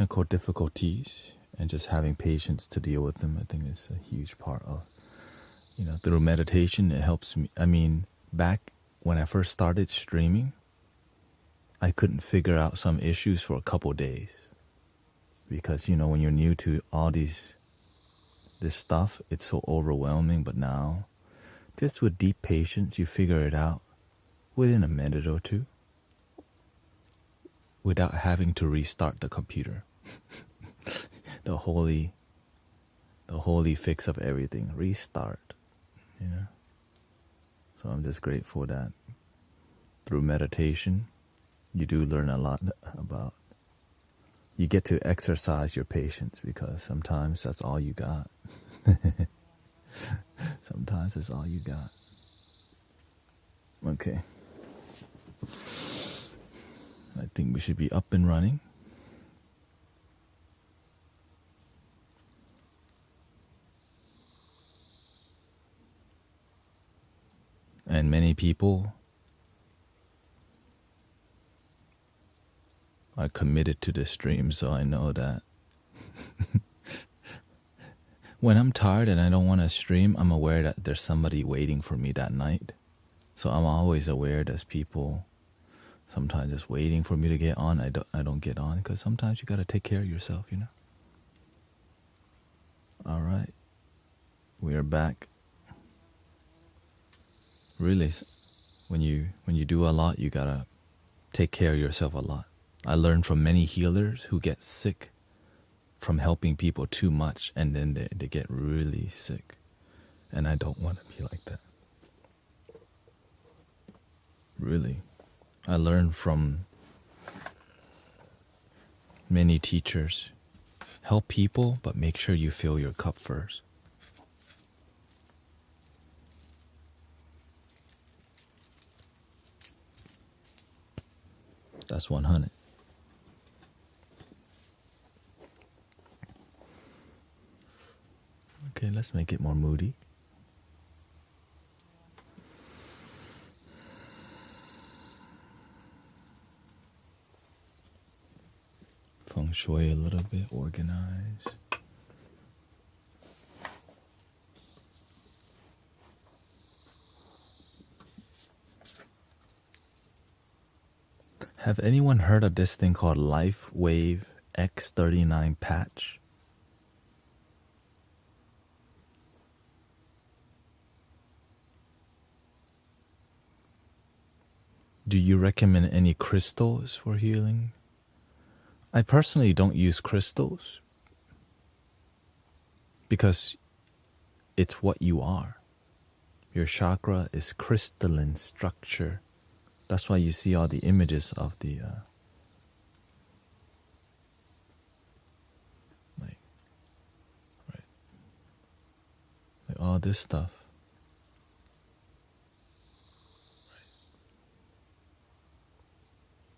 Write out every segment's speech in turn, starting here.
technical difficulties and just having patience to deal with them, I think is a huge part of, through meditation, it helps me. I mean, back when I first started streaming, I couldn't figure out some issues for a couple days because, when you're new to all this stuff, it's so overwhelming. But now, just with deep patience, you figure it out within a minute or two without having to restart the computer. the holy fix of everything, restart, So I'm just grateful that through meditation, you do learn a lot about, you get to exercise your patience because sometimes that's all you got. Sometimes that's all you got. Okay. I think we should be up and running. And many people are committed to the stream, so I know that when I'm tired and I don't want to stream, I'm aware that there's somebody waiting for me that night. So I'm always aware there's people sometimes just waiting for me to get on. I don't get on because sometimes you got to take care of yourself, All right. We are back. Really, when you do a lot, you got to take care of yourself a lot. I learned from many healers who get sick from helping people too much, and then they get really sick. And I don't want to be like that. Really. I learned from many teachers. Help people, but make sure you fill your cup first. That's 100. Okay, let's make it more moody. Feng shui a little bit, organized. Have anyone heard of this thing called Life Wave X39 patch? Do you recommend any crystals for healing? I personally don't use crystals because it's what you are. Your chakra is crystalline structure. That's why you see all the images of the like all this stuff.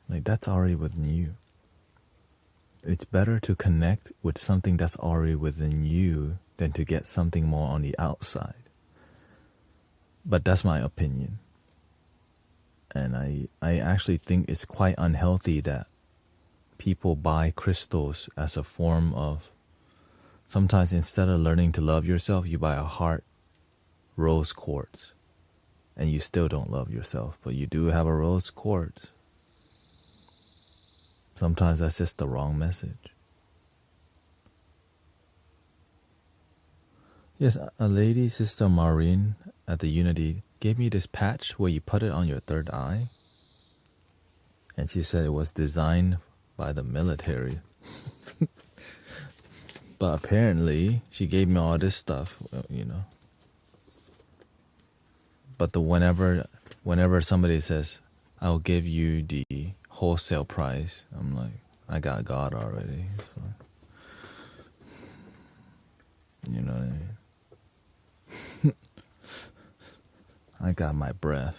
Like that's already within you. It's better to connect with something that's already within you than to get something more on the outside. But that's my opinion. And I actually think it's quite unhealthy that people buy crystals as a form of, sometimes instead of learning to love yourself, you buy a heart rose quartz. And you still don't love yourself, but you do have a rose quartz. Sometimes that's just the wrong message. Yes, a lady, Sister Maureen at the Unity, gave me this patch where you put it on your third eye. And she said it was designed by the military. But apparently, she gave me all this stuff, But whenever somebody says, I'll give you the wholesale price, I'm like, I got God already. So, you know what I mean? I got my breath.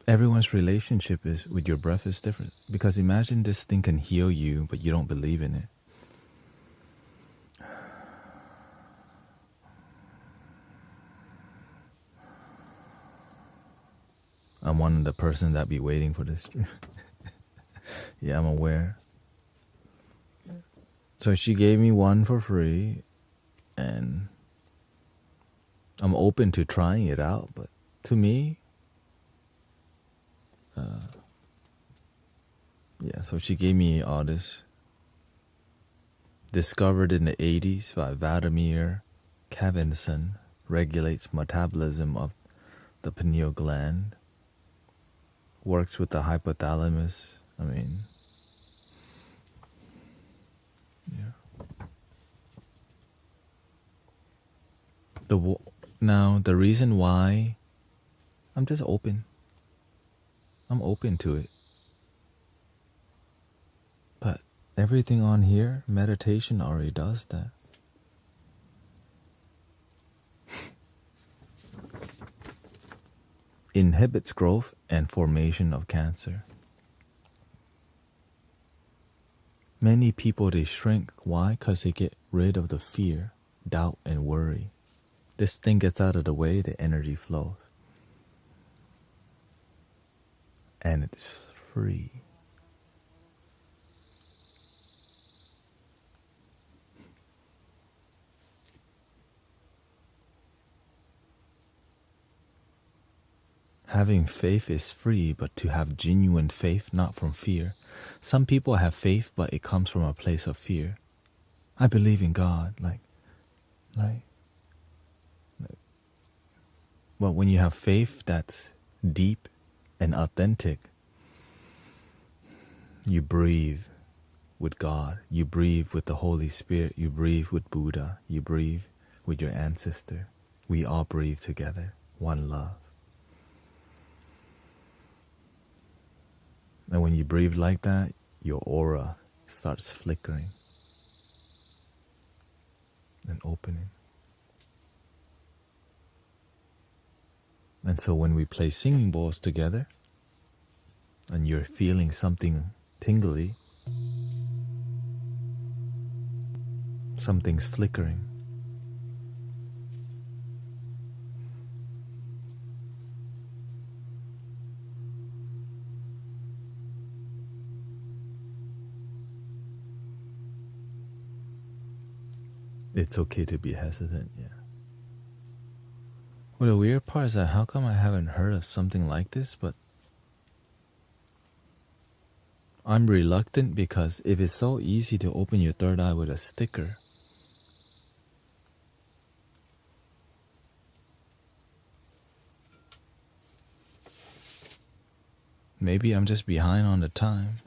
Everyone's relationship is with your breath is different. Because imagine this thing can heal you, but you don't believe in it. I'm one of the person that be waiting for this. Yeah, I'm aware. So she gave me one for free, and I'm open to trying it out. But to me, yeah, so she gave me all this. Discovered in the 80s by Vladimir Kavinson, regulates metabolism of the pineal gland, works with the hypothalamus. I mean, yeah. Now, the reason why, I'm just open. I'm open to it. But everything on here, meditation already does that. Inhibits growth and formation of cancer. Many people, they shrink. Why? Because they get rid of the fear, doubt, and worry. This thing gets out of the way, the energy flows. And it's free. Having faith is free, but to have genuine faith, not from fear. Some people have faith, but it comes from a place of fear. I believe in God, right? But when you have faith that's deep and authentic, you breathe with God, you breathe with the Holy Spirit, you breathe with Buddha, you breathe with your ancestor. We all breathe together, one love. And when you breathe like that, your aura starts flickering and opening. And so when we play singing bowls together, and you're feeling something tingly, something's flickering. It's okay to be hesitant, yeah. Well, the weird part is that how come I haven't heard of something like this, but I'm reluctant because if it's so easy to open your third eye with a sticker, maybe I'm just behind on the times.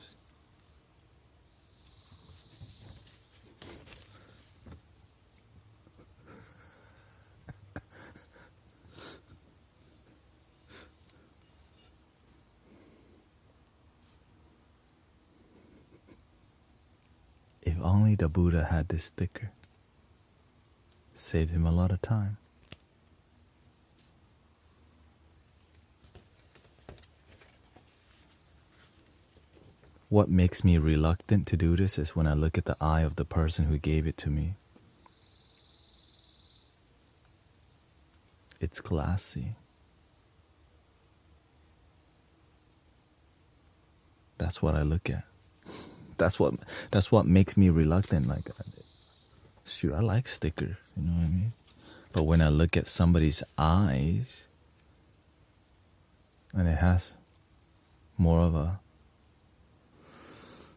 If only the Buddha had this sticker. Saved him a lot of time. What makes me reluctant to do this is when I look at the eye of the person who gave it to me. It's glassy. That's what I look at. That's what makes me reluctant. Like, shoot, I like stickers, you know what I mean? But when I look at somebody's eyes, and it has more of a,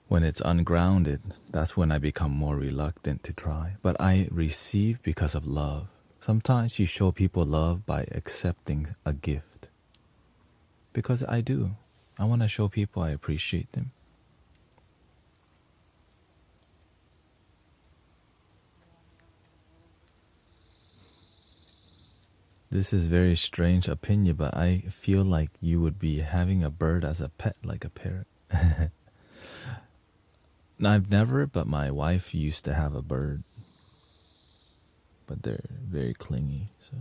when it's ungrounded, that's when I become more reluctant to try. But I receive because of love. Sometimes you show people love by accepting a gift. Because I do. I want to show people I appreciate them. This is very strange opinion, but I feel like you would be having a bird as a pet, like a parrot. No, I've never, but my wife used to have a bird. But they're very clingy, so.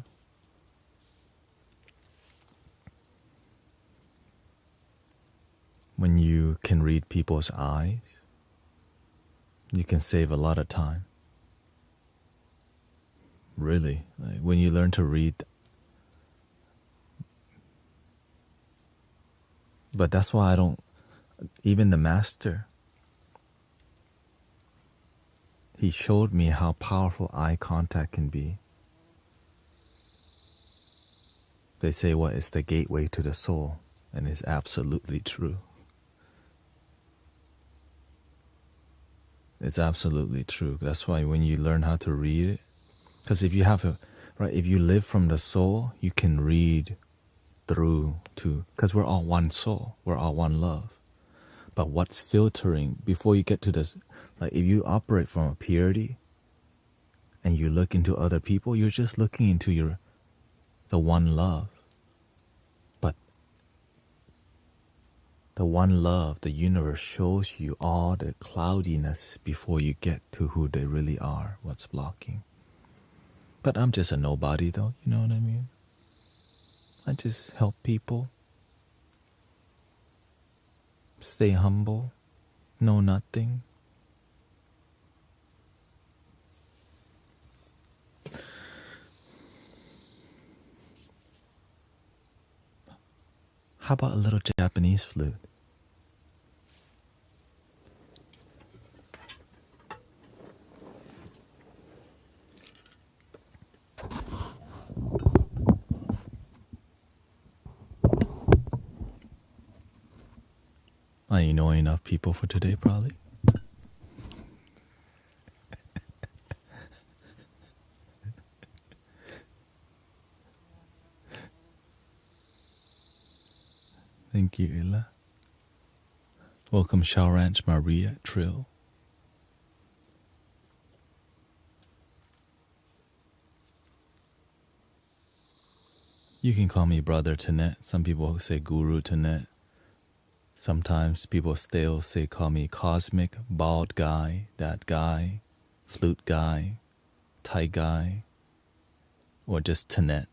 When you can read people's eyes, you can save a lot of time. Really, like when you learn to read. But that's why Even the master, he showed me how powerful eye contact can be. They say what is the gateway to the soul, and it's absolutely true. It's absolutely true. That's why when you learn how to read it, because if you have a, right, if you live from the soul, you can read through to, because we're all one soul, we're all one love. But what's filtering before you get to this, like if you operate from a purity and you look into other people, you're just looking into the one love. But the one love, the universe shows you all the cloudiness before you get to who they really are, what's blocking. But I'm just a nobody though, you know what I mean? I just help people. Stay humble. Know nothing. How about a little Japanese flute? I know enough people for today, probably. Thank you, Ella. Welcome, Shao Ranch Maria Trill. You can call me Brother Tanet. Some people say Guru Tanet. Sometimes people still say call me Cosmic, Bald Guy, That Guy, Flute Guy, Thai Guy, or just Tanet.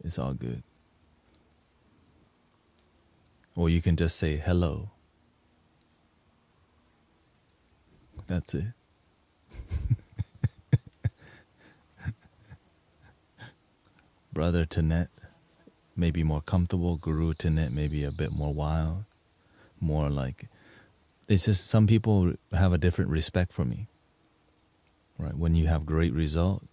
It's all good. Or you can just say hello. That's it. Brother Tanet, maybe more comfortable. Guru Tanet, maybe a bit more wild. More like, it's just some people have a different respect for me. Right? When you have great result.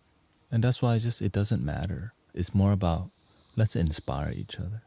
And that's why it doesn't matter. It's more about, let's inspire each other.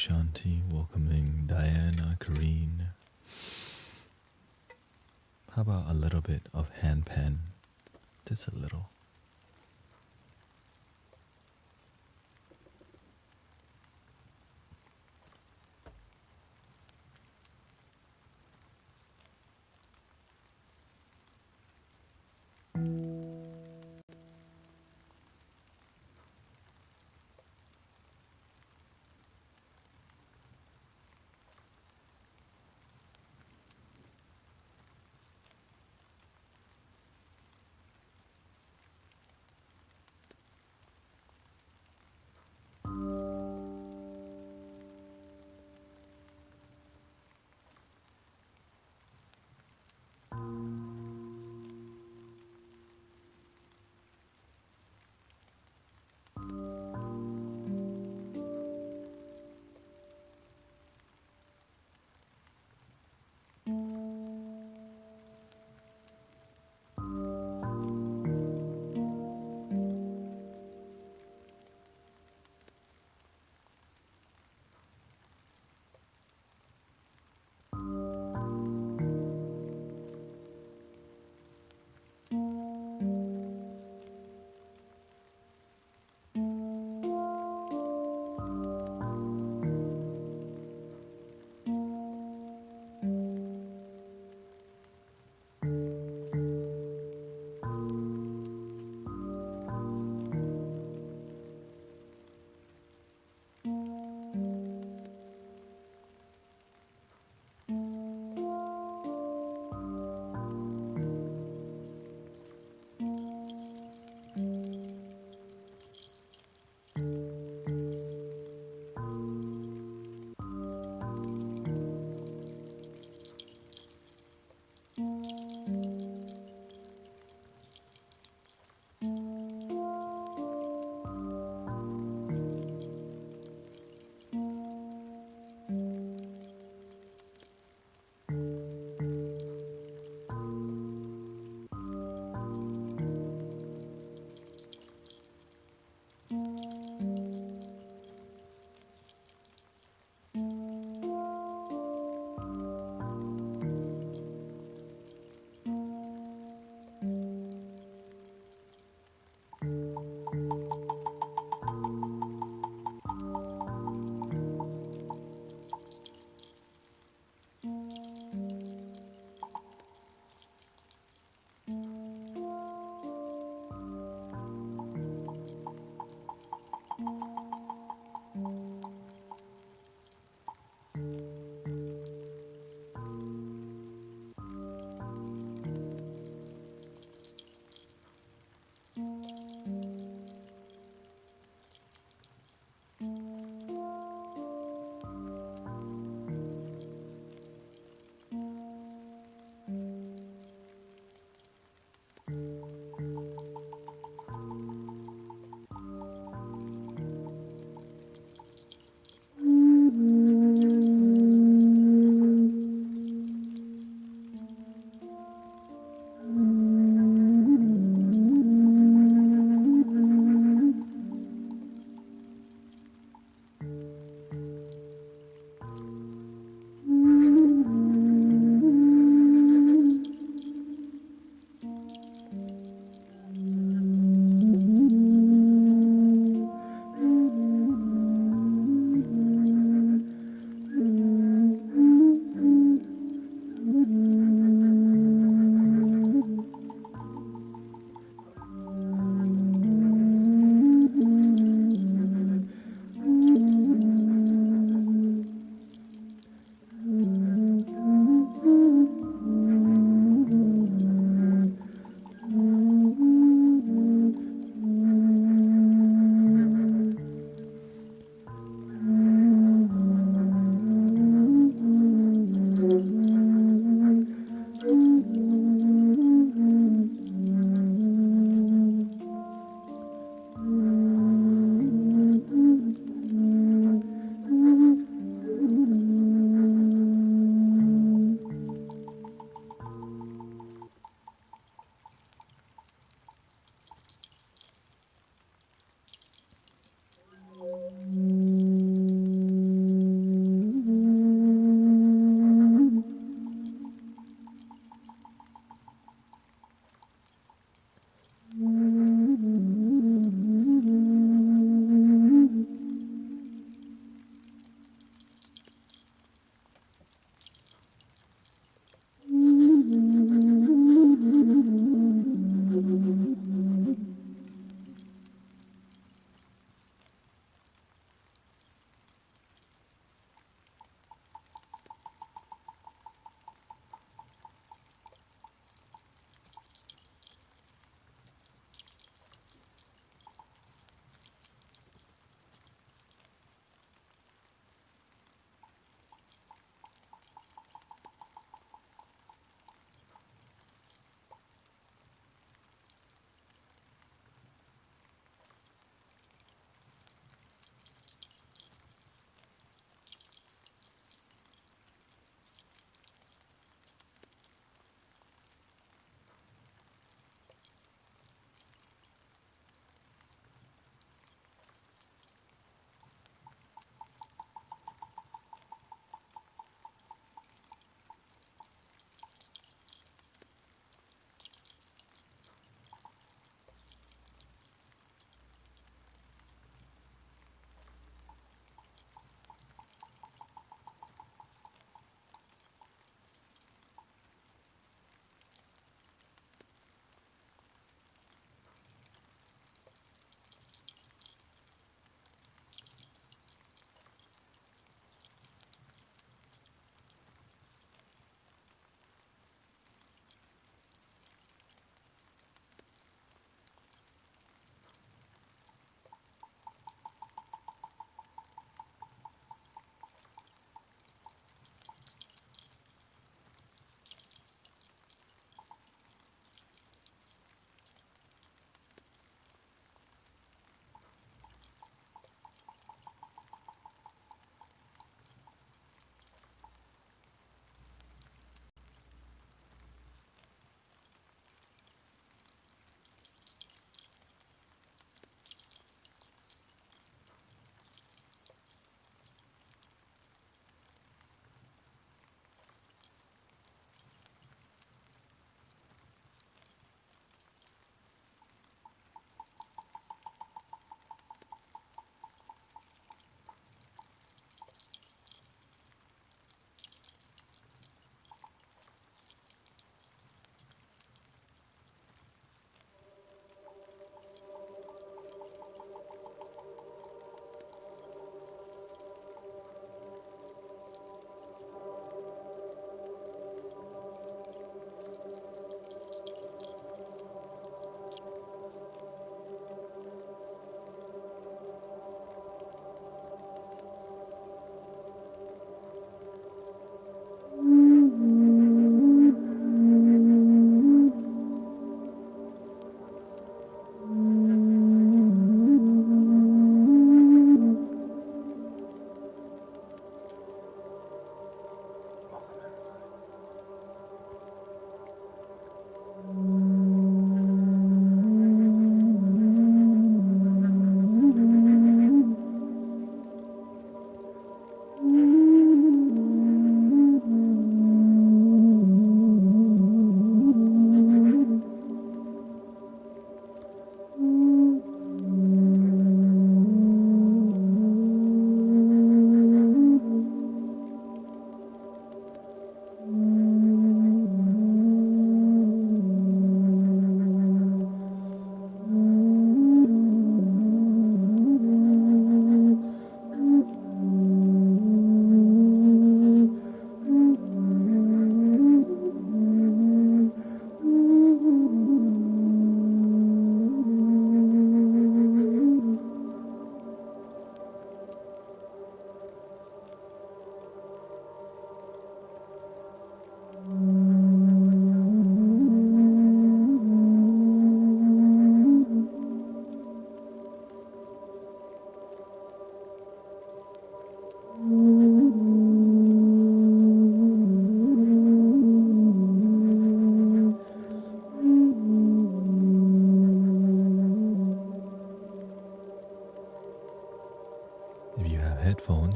Shanti, welcoming Diana, Kareen. How about a little bit of hand pen? Just a little.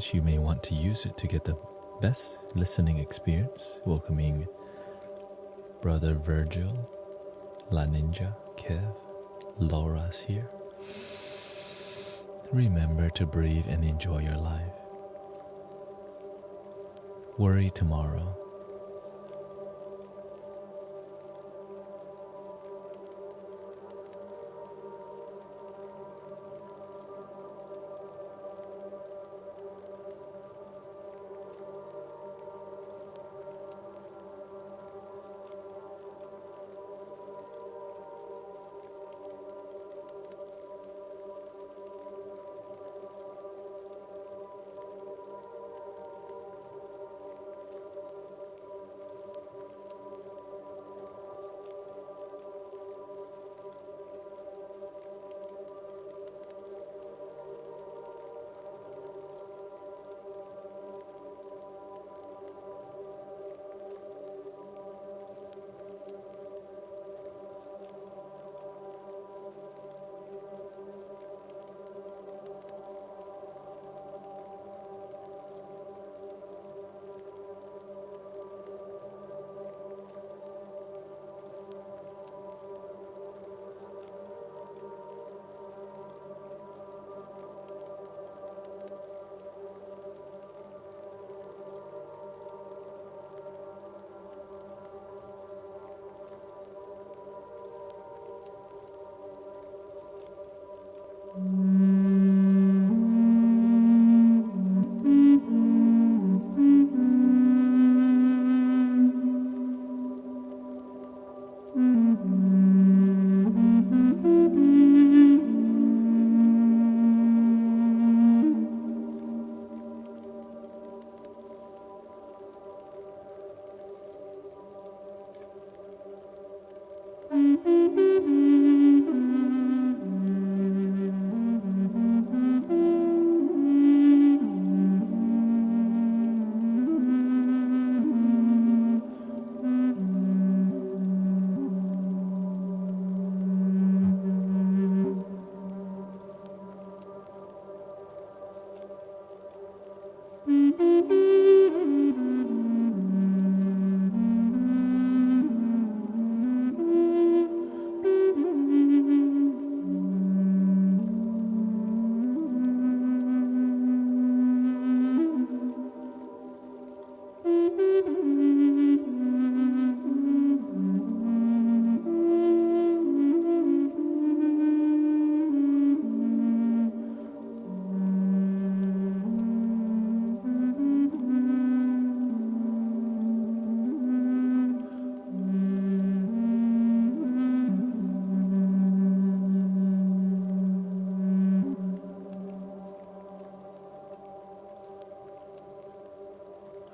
means you may want to use it to get the best listening experience. Welcoming Brother Virgil, La Ninja, Kev, Laura's here. Remember to breathe and enjoy your life. Worry tomorrow.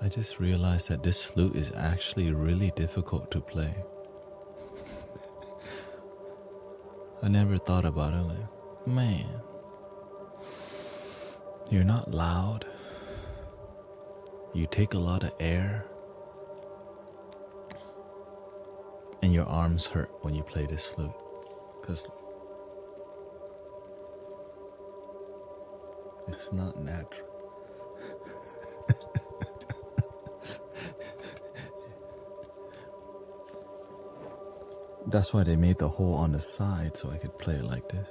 I just realized that this flute is actually really difficult to play. I never thought about it like, man, you're not loud. You take a lot of air. And your arms hurt when you play this flute. Because it's not natural. That's why they made the hole on the side so I could play it like this.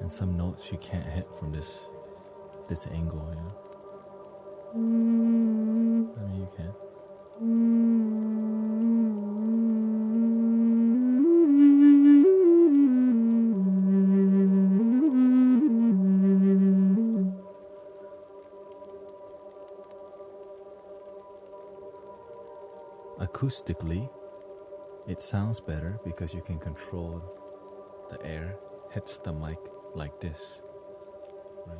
And some notes you can't hit from this angle, you know? I mean, you can. Acoustically, it sounds better because you can control the air hits the mic like this, right?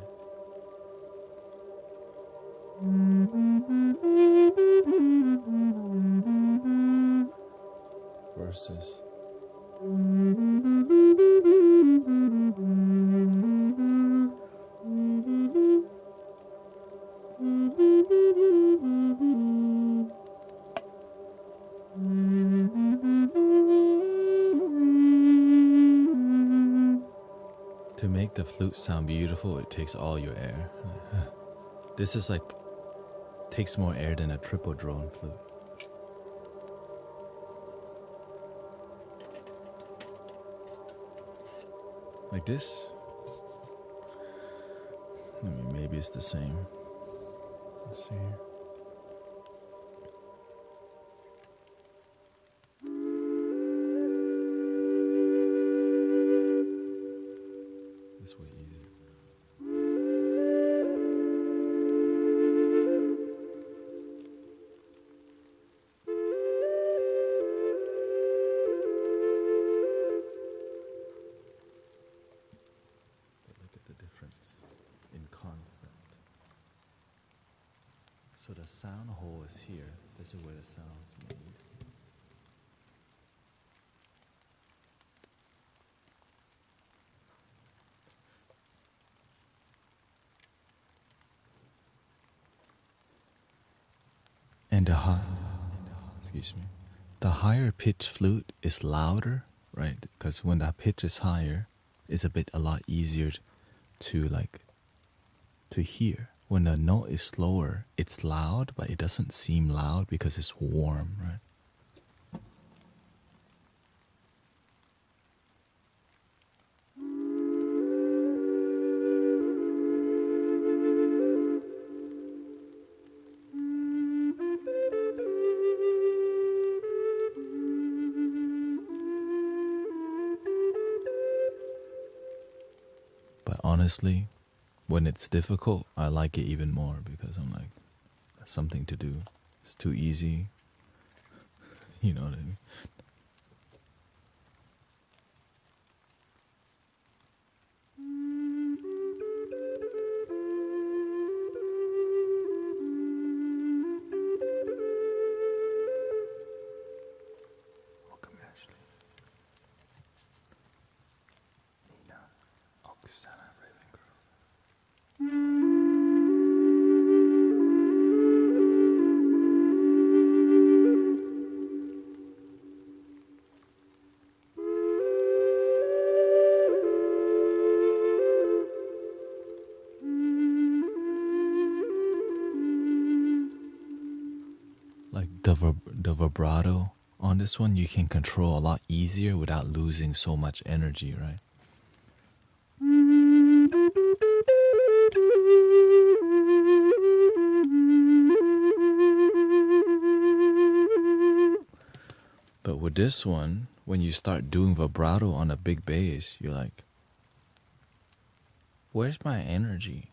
verses. To make the flute sound beautiful, it takes all your air. This is like, takes more air than a triple drone flute. Like this. I mean, maybe it's the same. Let's see here. This way easier. But look at the difference in concept. So the sound hole is here. This is where the sound's made. And the higher pitch flute is louder, right? Because when that pitch is higher, it's a lot easier to hear. When the note is slower, it's loud, but it doesn't seem loud because it's warm, right? But honestly, when it's difficult, I like it even more because I'm like, something to do. It's too easy. You know what I mean? Welcome, Ashley. Nina, Oksana, Ravencroft. Like the vibrato on this one, you can control a lot easier without losing so much energy, right? But with this one, when you start doing vibrato on a big bass, you're like, where's my energy?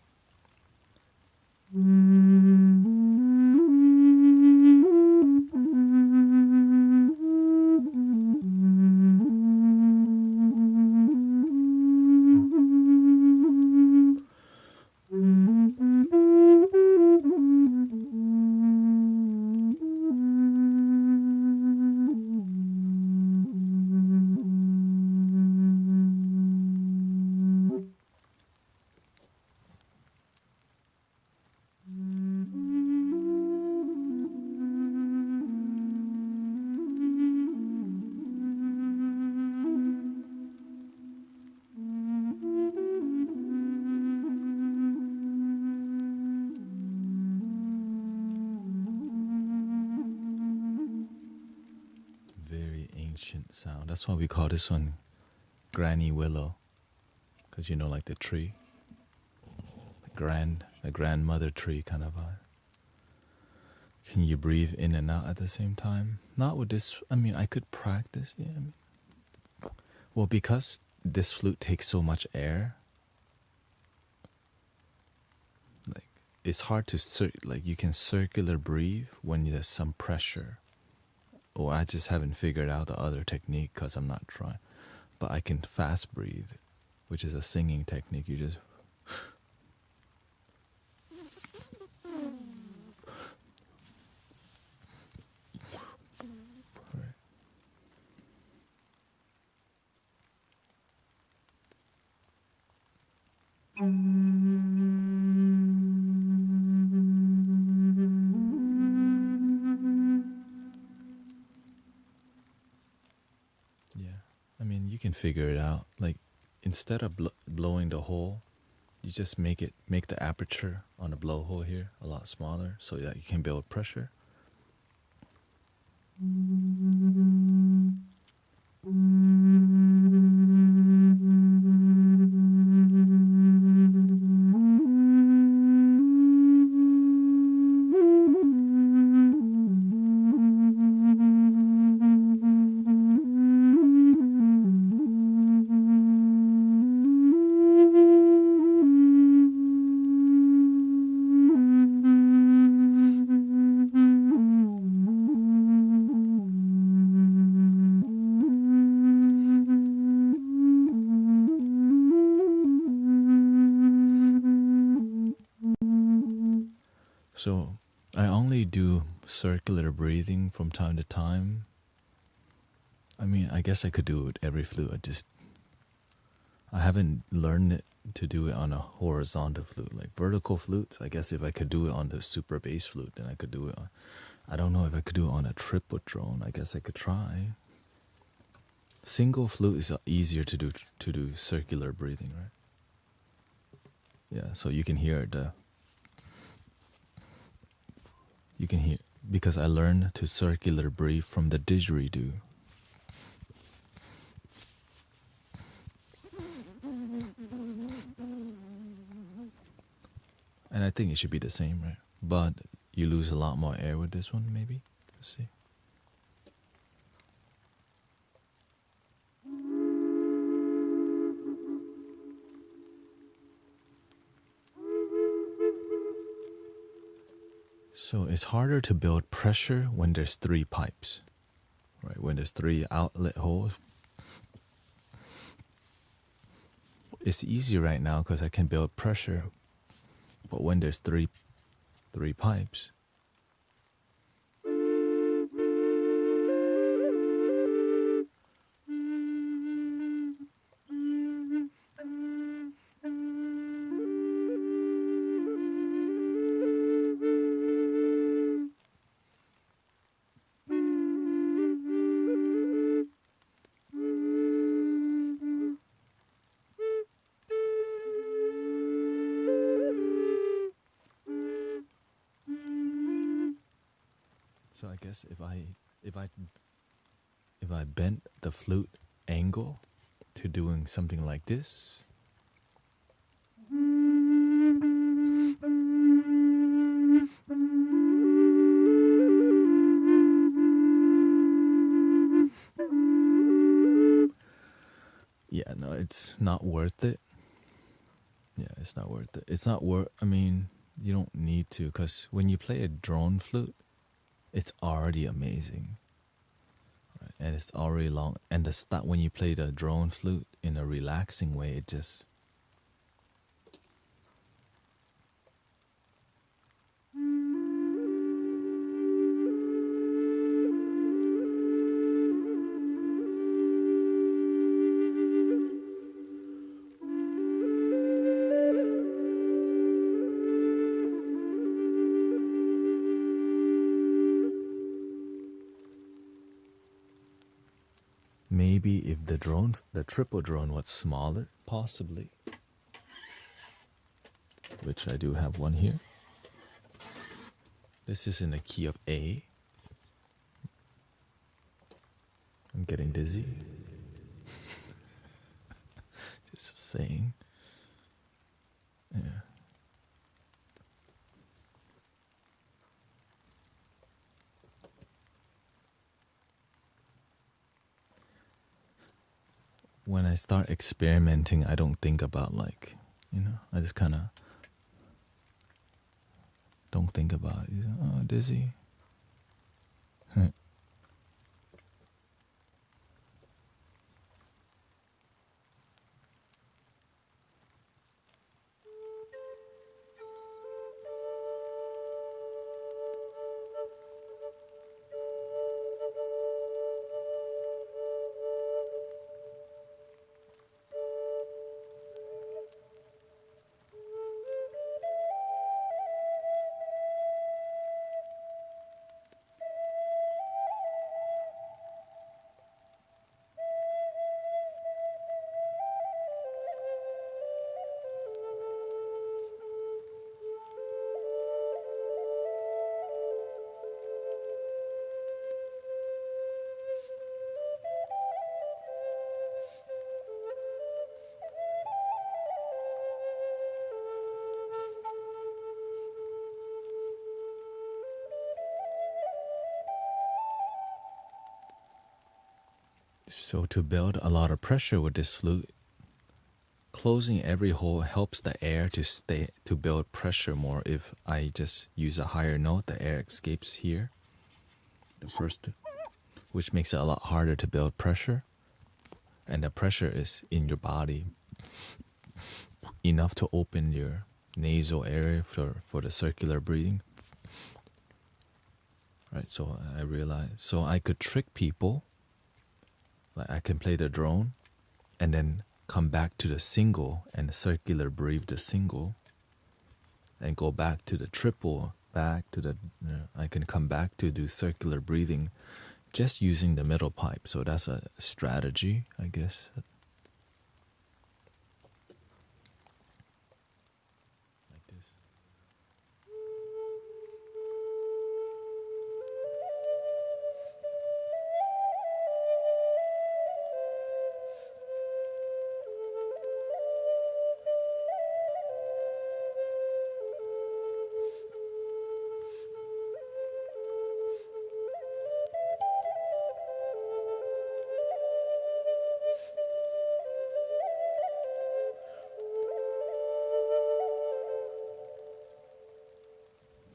Very ancient sound. That's why we call this one Granny Willow. Because you know, like the tree. The grandmother tree kind of vibe. Can you breathe in and out at the same time? Not with this. I mean, I could practice. Yeah. Well, because this flute takes so much air, like it's hard to like you can circular breathe when there's some pressure. Or I just haven't figured out the other technique because I'm not trying. But I can fast breathe, which is a singing technique. You just I mean, you can figure it out. Like, instead of blowing the hole, you just make the aperture on the blowhole here a lot smaller so that you can build pressure. So I only do circular breathing from time to time. I mean, I guess I could do it every flute. I haven't learned it to do it on a horizontal flute. Like vertical flutes, I guess if I could do it on the super bass flute, then I could do it on, I don't know if I could do it on a triple drone. I guess I could try. Single flute is easier to do circular breathing, right? Yeah, so you can hear because I learned to circular breathe from the didgeridoo. And I think it should be the same, right? But you lose a lot more air with this one, maybe. Let's see. So it's harder to build pressure when there's 3 pipes, right? When there's 3 outlet holes. It's easy right now because I can build pressure, but when there's three pipes, so I guess if I bent the flute angle to doing something like this, yeah, no, it's not worth it. Yeah, it's not worth it. It's not worth. I mean, you don't need to, because when you play a drone flute, it's already amazing, right? And it's already long. And when you play the drone flute in a relaxing way, it just maybe if the triple drone was smaller, possibly, which I do have one here. This is in the key of A. I'm getting dizzy. Just saying. Yeah. When I start experimenting, I don't think about I just kind of don't think about it. Oh, dizzy. So to build a lot of pressure with this flute, closing every hole helps the air to build pressure more. If I just use a higher note, the air escapes here, the first, which makes it a lot harder to build pressure. And the pressure is in your body, enough to open your nasal area for the circular breathing. Right, so I realized, so I could trick people. Like I can play the drone and then come back to the single and the circular breathe the single and go back to the triple, back to the, I can come back to do circular breathing just using the middle pipe. So that's a strategy, I guess. Like this.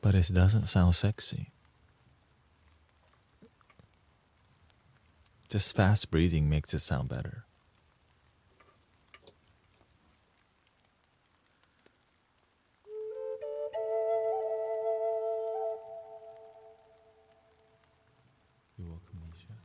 But it doesn't sound sexy. Just fast breathing makes it sound better. You're welcome, Nisha.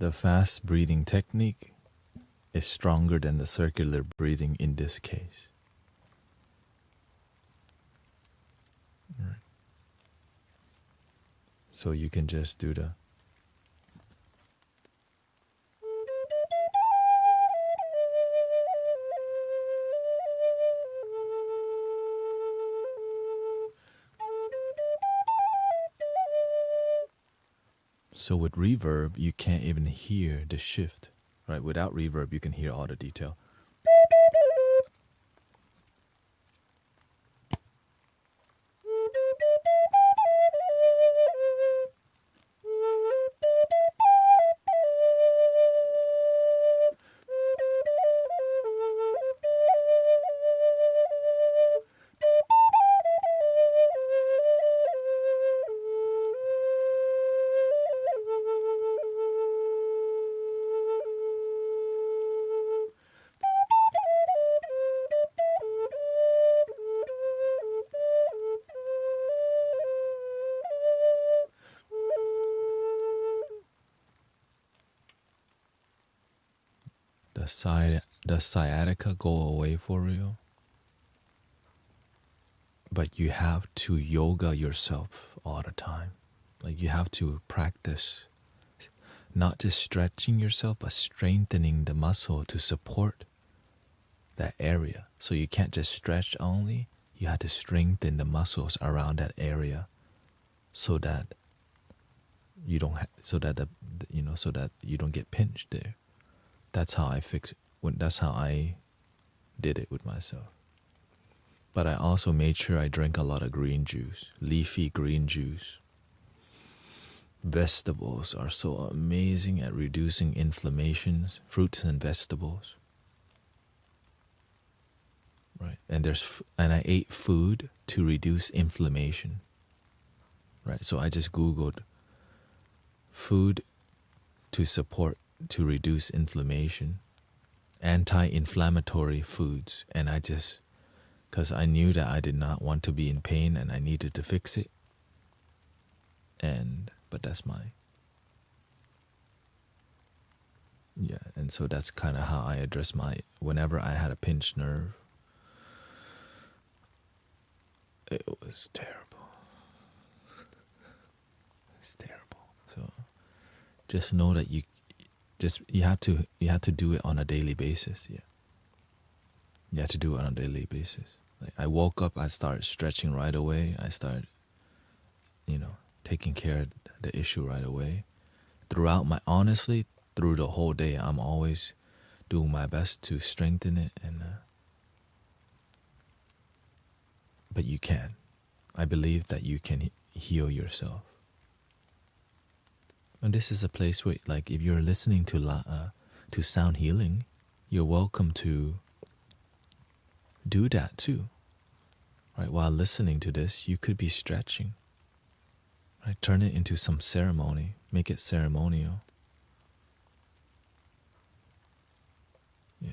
The fast breathing technique is stronger than the circular breathing in this case. Right. So you can just do the so with reverb, you can't even hear the shift, right? Without reverb, you can hear all the detail. The sciatica go away for real. But you have to yoga yourself all the time. Like you have to practice not just stretching yourself, but strengthening the muscle to support that area. So you can't just stretch only. You have to strengthen the muscles around that area, so that you don't so that so that you don't get pinched there. That's how I fix it. That's how I did it with myself. But I also made sure I drank a lot of green juice, leafy green juice. Vegetables are so amazing at reducing inflammations, fruits and vegetables. Right? And I ate food to reduce inflammation. Right? So I just Googled food to reduce inflammation, anti-inflammatory foods, and because I knew that I did not want to be in pain and I needed to fix it. But that's and so that's kind of how I address whenever I had a pinched nerve. It was terrible. It's terrible. So just know that you have to do it on a daily basis. Yeah. You have to do it on a daily basis. Like I woke up, I started stretching right away. I started, taking care of the issue right away. Honestly, through the whole day, I'm always doing my best to strengthen it. But you can. I believe that you can heal yourself. And this is a place where, like, if you're listening to sound healing, you're welcome to do that too. Right? While listening to this, you could be stretching. Right? Turn it into some ceremony. Make it ceremonial. Yeah.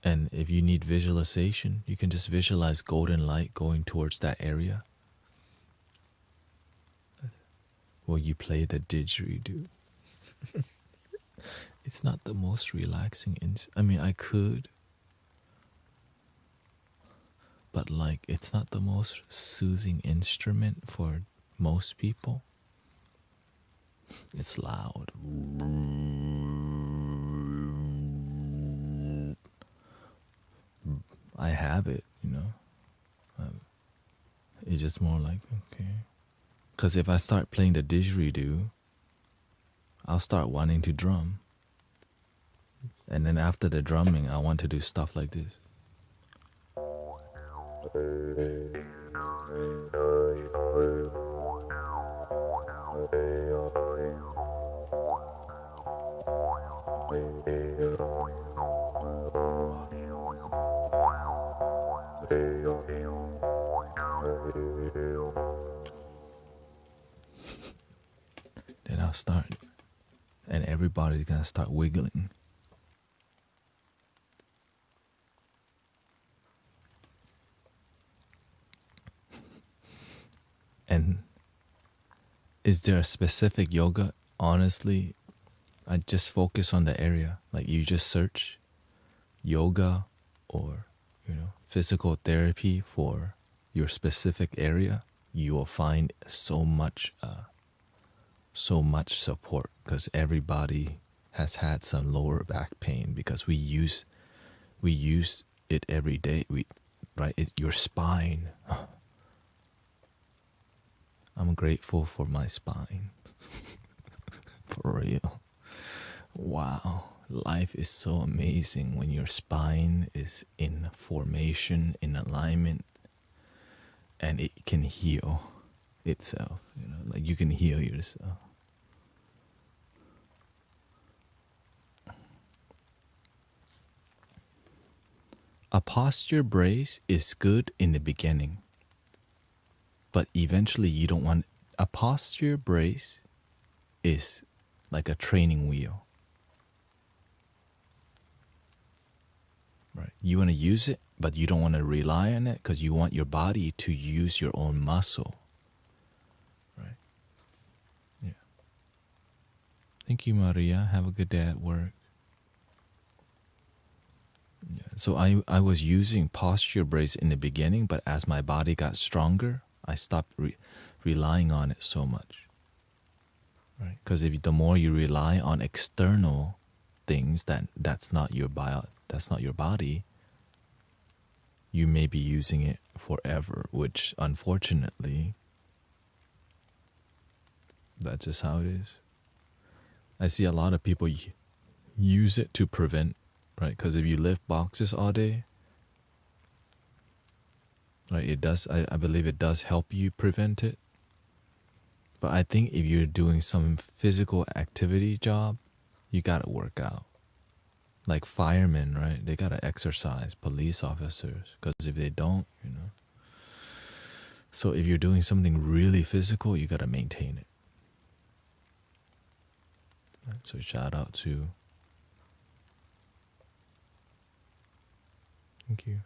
And if you need visualization, you can just visualize golden light going towards that area. Well, you play the didgeridoo. It's not the most relaxing. I could. But like, it's not the most soothing instrument for most people. It's loud. I have it, It's just more like, okay. Because if I start playing the didgeridoo, I'll start wanting to drum. And then after the drumming, I want to do stuff like this. Then I'll start, and everybody's gonna start wiggling. And is there a specific yoga? Honestly, I just focus on the area. Like you just search yoga or, physical therapy for your specific area. You will find so much support, because everybody has had some lower back pain because we use it every day. Your spine. I'm grateful for my spine. For real. Wow. Life is so amazing when your spine is in formation, in alignment, and it can heal itself. Like you can heal yourself. A posture brace is good in the beginning, but eventually you don't want. A posture brace is like a training wheel. Right? You want to use it, but you don't want to rely on it because you want your body to use your own muscle. Right? Yeah. Thank you, Maria. Have a good day at work. Yeah. So I was using posture brace in the beginning, but as my body got stronger, I stopped relying on it so much. Right? Because the more you rely on external things that's not your body, you may be using it forever, which unfortunately, that's just how it is. I see a lot of people use it to prevent, right? Because if you lift boxes all day, right, it does. I believe it does help you prevent it. But I think if you're doing some physical activity job, you gotta work out. Like firemen, right? They gotta exercise. Police officers, because if they don't, So if you're doing something really physical, you gotta maintain it. Right? So shout out to. Thank you.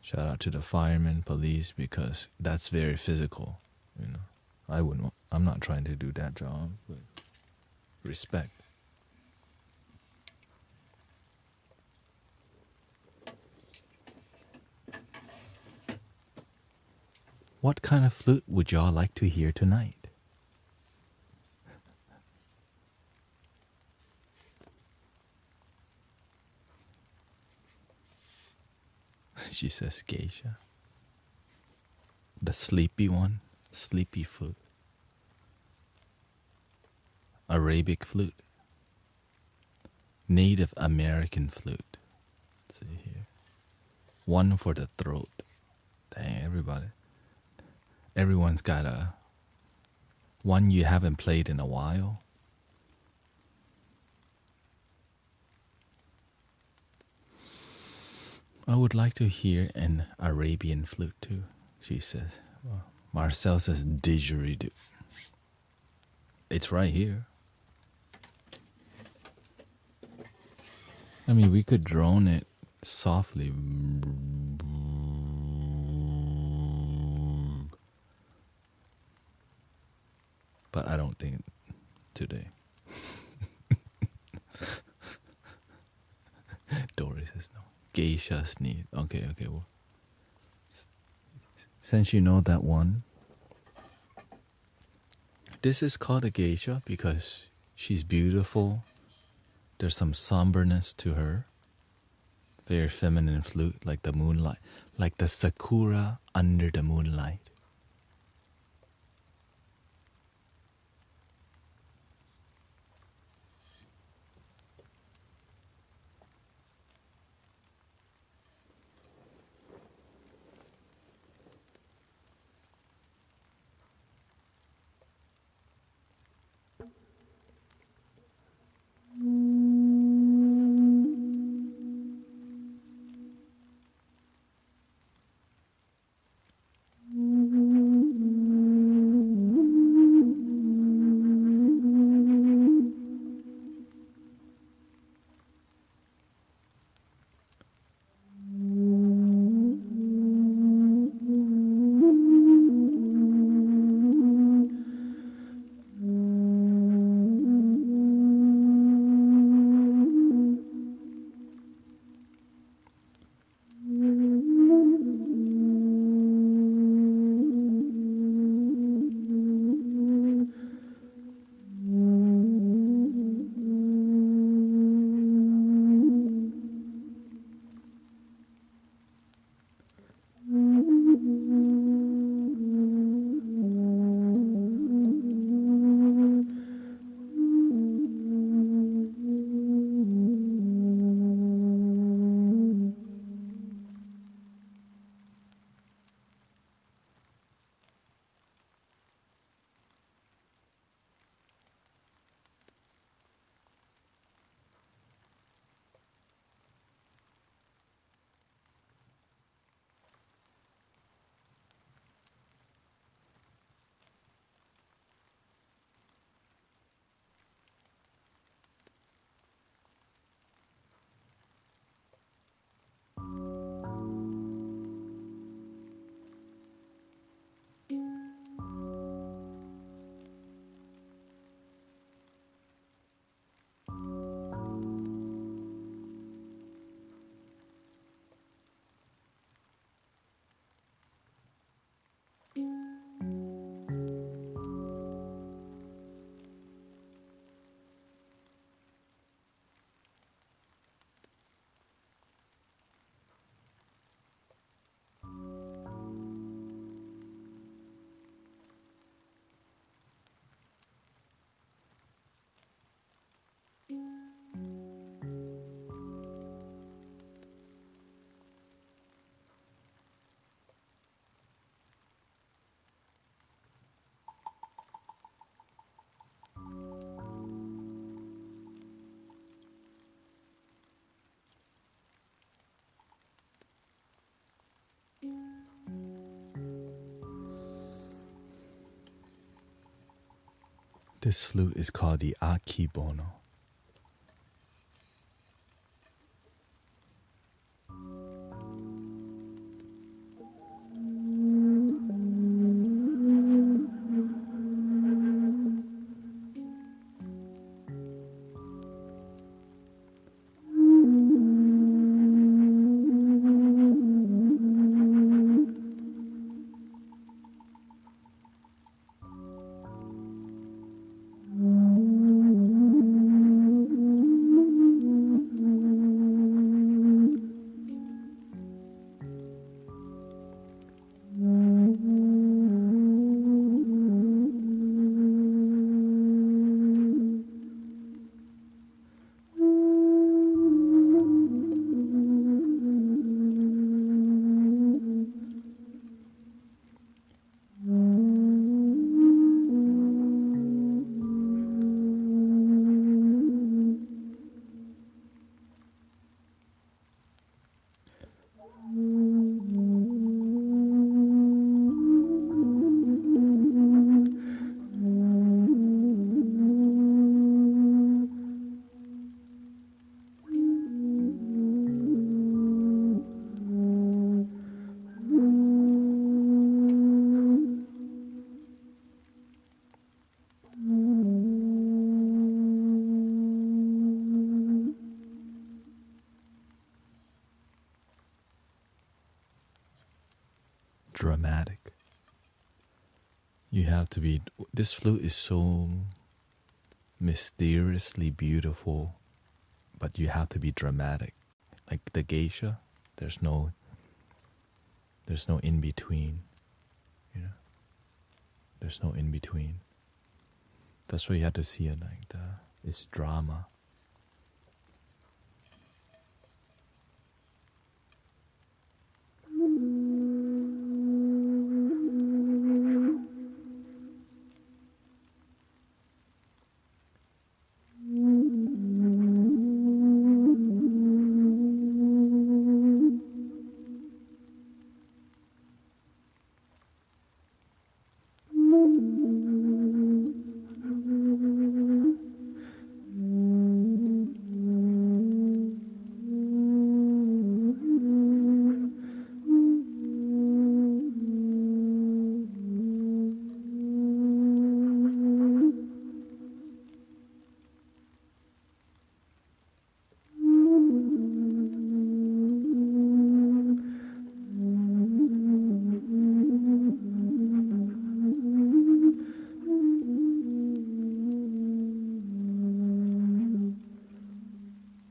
Shout out to the firemen, police, because that's very physical. I'm not trying to do that job, but respect. What kind of flute would y'all like to hear tonight? She says geisha. The sleepy one, sleepy flute. Arabic flute. Native American flute. Let's see here. One for the throat. Dang, everybody. Everyone's got a one you haven't played in a while. I would like to hear an Arabian flute too, she says. Well, Marcel says didgeridoo. It's right here. I mean, we could drone it softly. But I don't think today. Dory says no. Geishas need. Okay, well. Since you know that one, this is called a geisha because she's beautiful. There's some somberness to her. Very feminine flute, like the moonlight, like the sakura under the moonlight. This flute is called the akibono. Dramatic. You have to be. This flute is so mysteriously beautiful, but you have to be dramatic. Like the geisha, there's no in between. You know, there's no in between. That's why you have to see it like it's drama.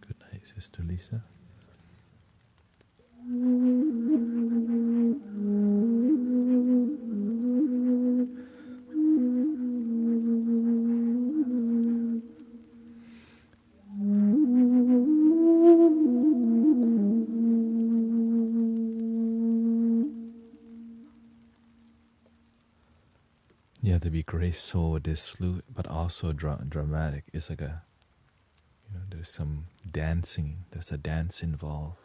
Good night, Sister Lisa. You have to be graceful with this flute, but also dramatic. It's like there's some dancing. There's a dance involved,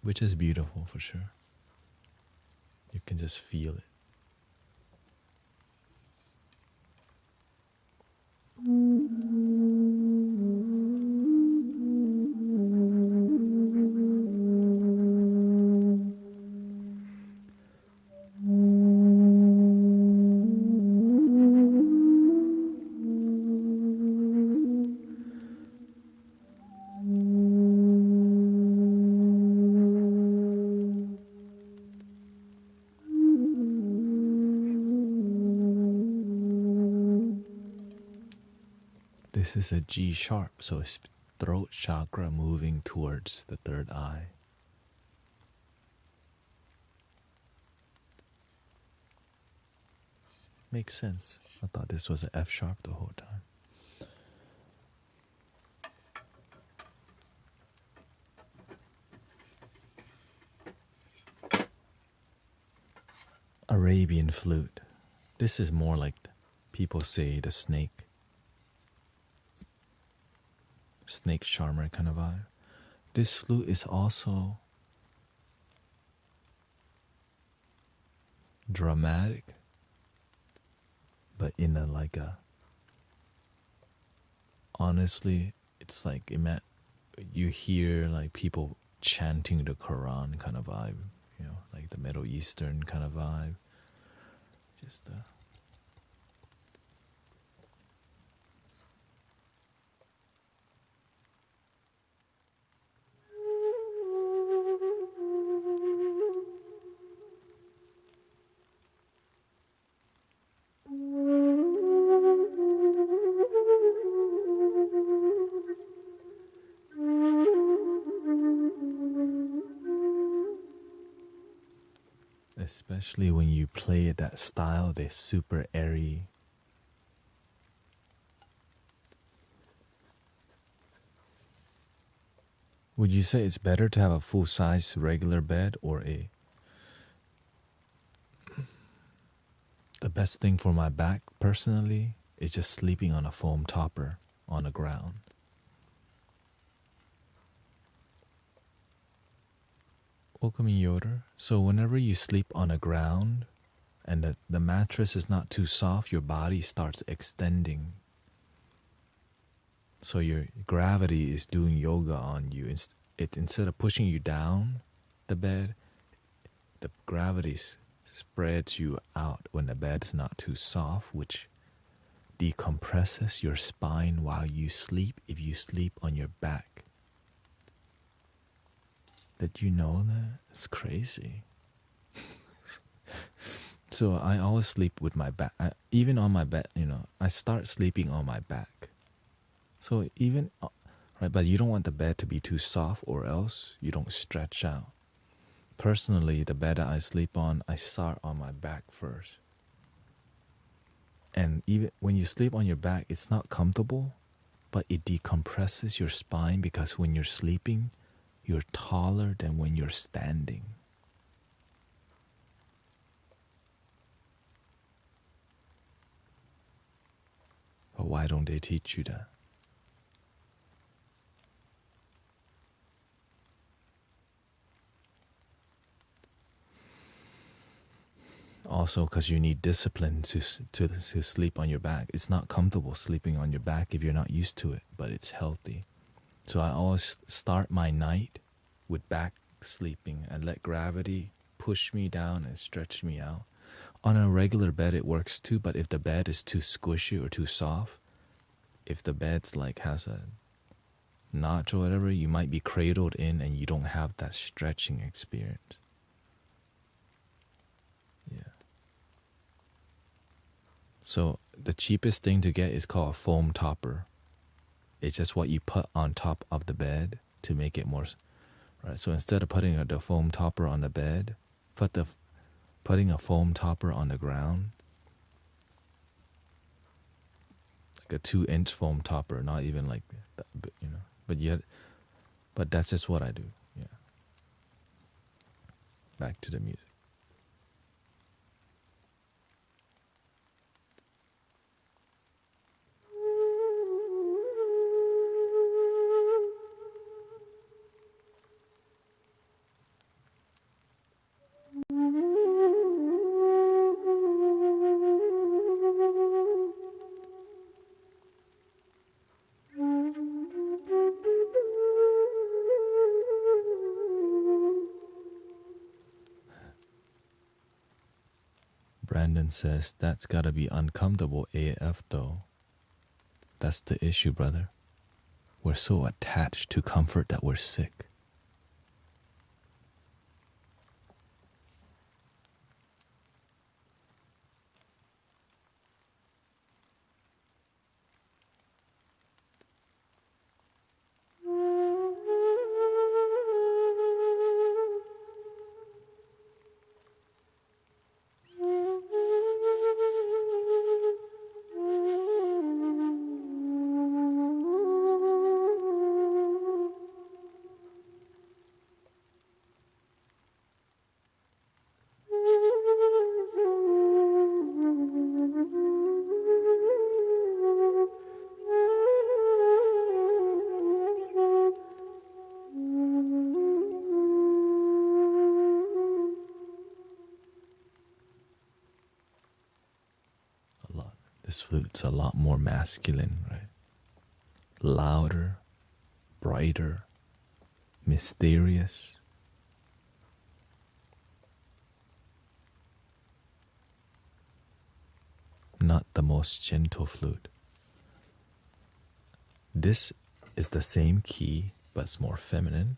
which is beautiful for sure. You can just feel it. This is a G sharp, so it's throat chakra moving towards the third eye. Makes sense. I thought this was an F sharp the whole time. Arabian flute. This is more like people say the snake charmer kind of vibe. This flute is also dramatic, but in honestly, it's like you hear like people chanting the Quran kind of vibe, like the Middle Eastern kind of vibe. Just especially when you play it that style, they're super airy. Would you say it's better to have a full-size regular bed or the best thing for my back personally is just sleeping on a foam topper on the ground. Welcome, Yoder. So whenever you sleep on the ground and the mattress is not too soft, your body starts extending. So your gravity is doing yoga on you. Instead of pushing you down the bed, the gravity spreads you out when the bed is not too soft, which decompresses your spine while you sleep if you sleep on your back. Did you know that? It's crazy. So I always sleep with my back. Even on my bed, I start sleeping on my back. So even, right, but you don't want the bed to be too soft or else you don't stretch out. Personally, the bed that I sleep on, I start on my back first. And even when you sleep on your back, it's not comfortable, but it decompresses your spine because when you're sleeping, you're taller than when you're standing. But why don't they teach you that? Also, because you need discipline to sleep on your back. It's not comfortable sleeping on your back if you're not used to it, but it's healthy. So I always start my night with back sleeping and let gravity push me down and stretch me out. On a regular bed it works too, but if the bed is too squishy or too soft, if the bed's like has a notch or whatever, you might be cradled in and you don't have that stretching experience. Yeah. So the cheapest thing to get is called a foam topper. It's just what you put on top of the bed to make it more, right? So instead of putting the foam topper on the bed, putting a foam topper on the ground, like a 2-inch foam topper, not even like that, but that's just what I do. Yeah. Back to the music. Brandon says, that's gotta be uncomfortable AF though. That's the issue, brother. We're so attached to comfort that we're sick. A lot. This flute's a lot more masculine, right? Louder, brighter, mysterious. Not the most gentle flute. This is the same key, but it's more feminine.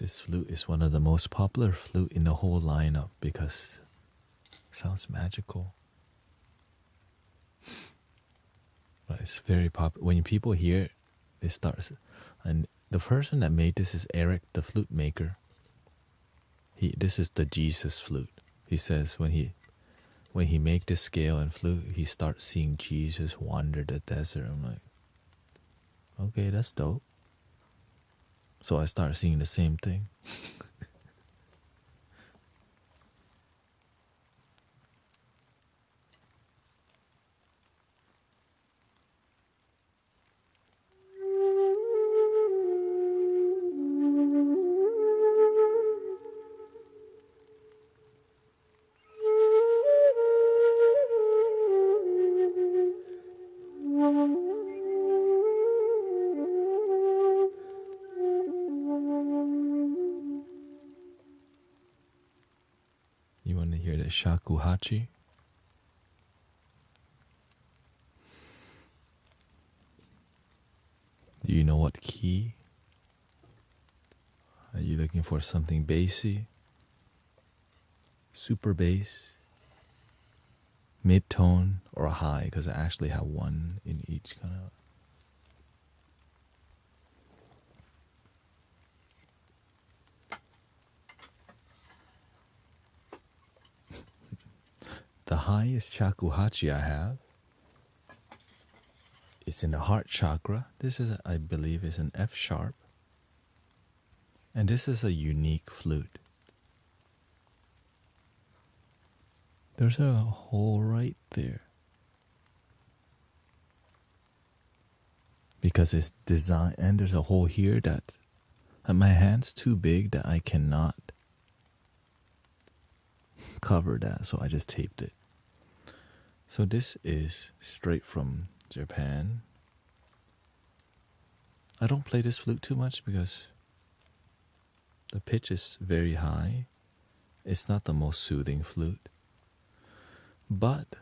This flute is one of the most popular flute in the whole lineup because it sounds magical. But it's very popular. When people hear it, they start. And the person that made this is Eric, the flute maker. This is the Jesus flute. He says when he make this scale and flute, he starts seeing Jesus wander the desert. I'm like, okay, that's dope. So I start seeing the same thing. You want to hear the shakuhachi? Do you know what key? Are you looking for something bassy? Super bass? Mid-tone or a high? Because I actually have one in each kind of. The highest shakuhachi I have, it's in the heart chakra. This is, I believe, is an F sharp. And this is a unique flute. There's a hole right there. Because it's designed, and there's a hole here that my hand's too big that I cannot cover that, so I just taped it. So this is straight from Japan. I don't play this flute too much because the pitch is very high. It's not the most soothing flute. But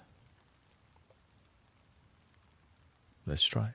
let's try it.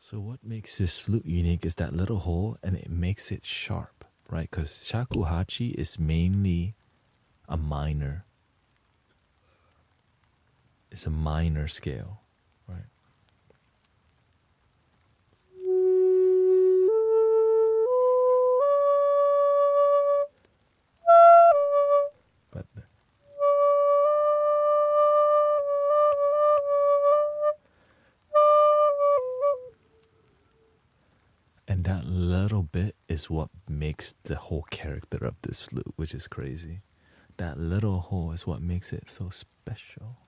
So what makes this flute unique is that little hole, and it makes it sharp, right? Because shakuhachi is mainly a minor. It's a minor scale, right? But and that little bit is what makes the whole character of this flute, which is crazy. That little hole is what makes it so special.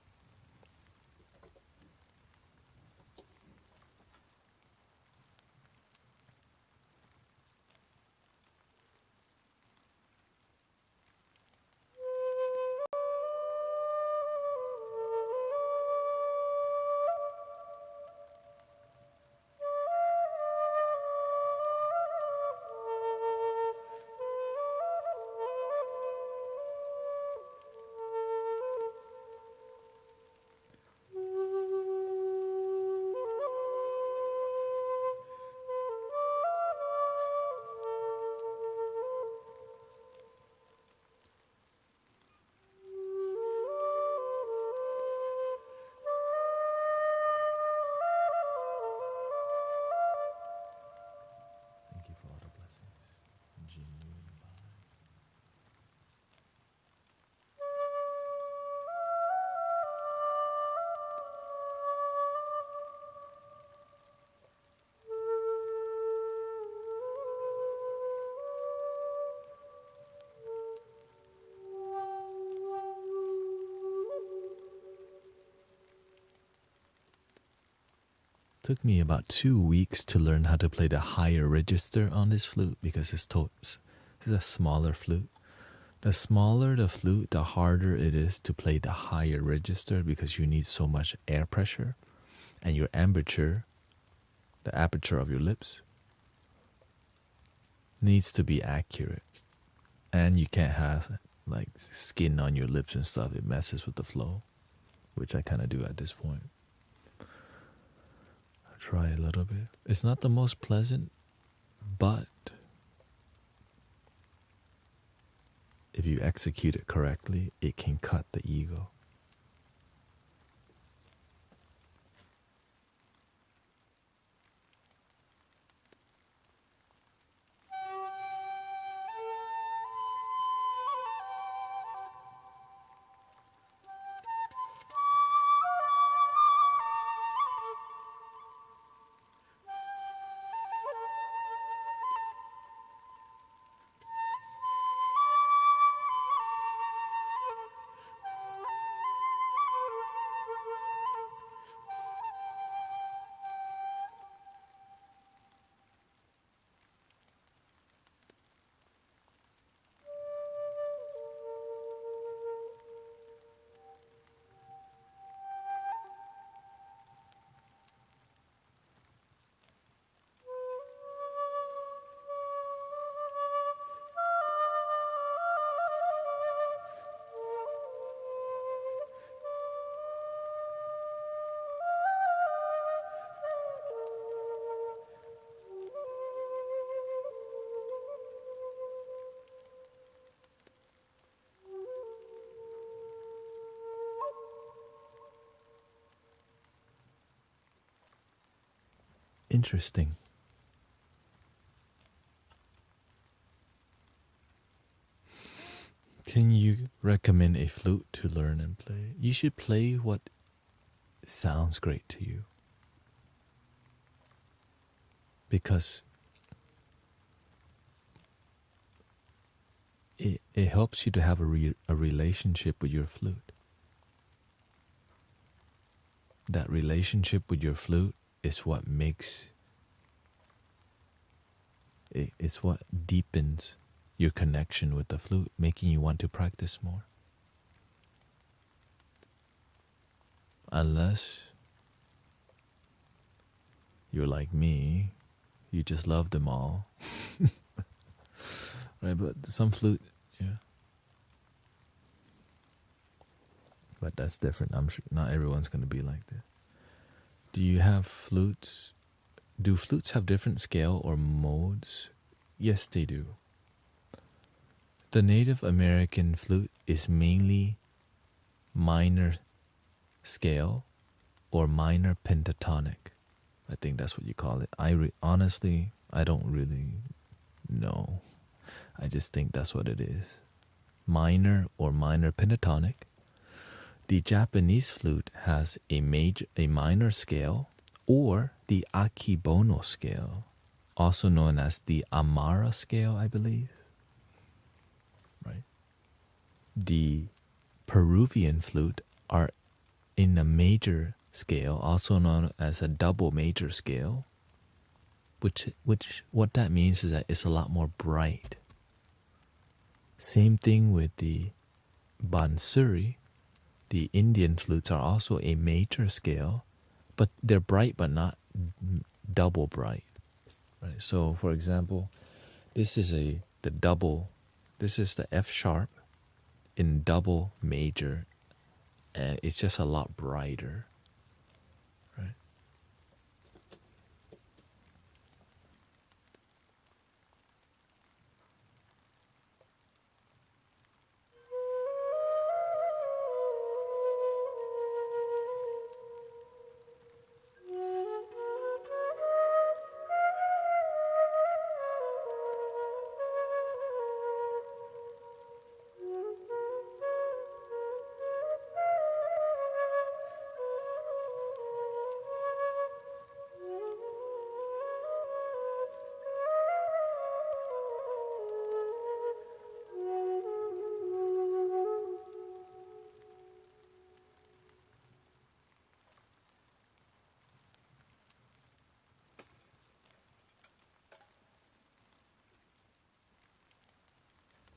Took me about 2 weeks to learn how to play the higher register on this flute because it's a smaller flute. The smaller the flute, the harder it is to play the higher register because you need so much air pressure, and your aperture, the aperture of your lips, needs to be accurate. And you can't have like skin on your lips and stuff. It messes with the flow, which I kind of do at this point. I'll try a little bit. It's not the most pleasant, but if you execute it correctly, it can cut the ego. Interesting. Can you recommend a flute to learn and play? You should play what sounds great to you. Because it helps you to have a relationship with your flute. That relationship with your flute is what makes it's what deepens your connection with the flute, making you want to practice more. Unless you're like me, you just love them all. Right, but some flute, yeah. But that's different. I'm sure not everyone's going to be like this. Do you have flutes? Do flutes have different scale or modes? Yes, they do. The Native American flute is mainly minor scale or minor pentatonic. I think that's what you call it. Honestly, I don't really know. I just think that's what it is. Minor or minor pentatonic. The Japanese flute has a minor scale or the akebono scale, also known as the Amara scale, I believe. Right. The Peruvian flute are in a major scale, also known as a double major scale, which what that means is that it's a lot more bright. Same thing with the Bansuri. The Indian flutes are also a major scale, but they're bright but not double bright. Right. So, for example, this is the F sharp in double major, and it's just a lot brighter. Right.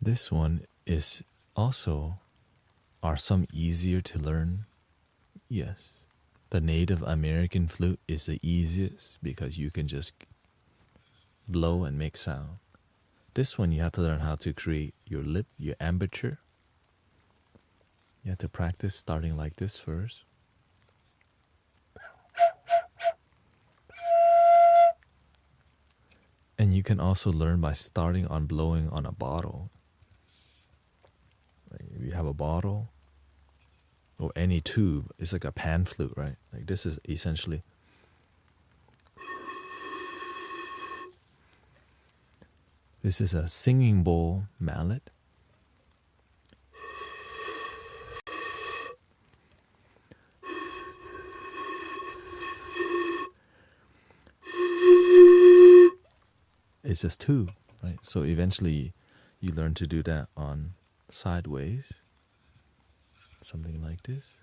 This one is also, are some easier to learn? Yes. The Native American flute is the easiest because you can just blow and make sound. This one you have to learn how to create your lip, your embouchure. You have to practice starting like this first. And you can also learn by starting on blowing on a bottle. Like if you have a bottle or any tube, it's like a pan flute, right? Like this is essentially. This is a singing bowl mallet. It's just two, right? So eventually you learn to do that on sideways. Something like this.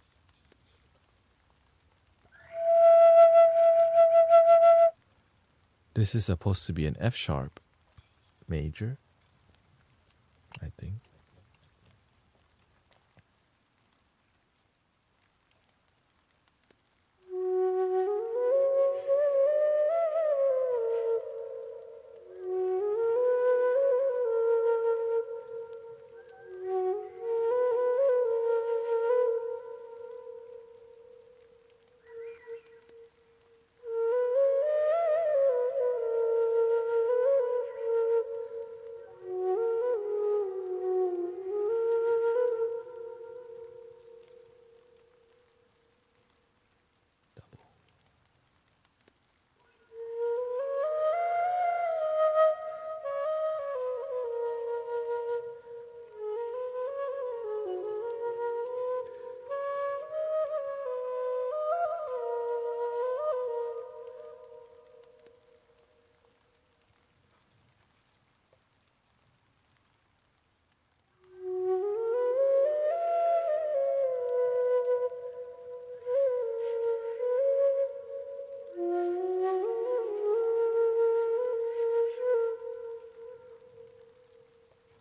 This is supposed to be an F sharp major, I think.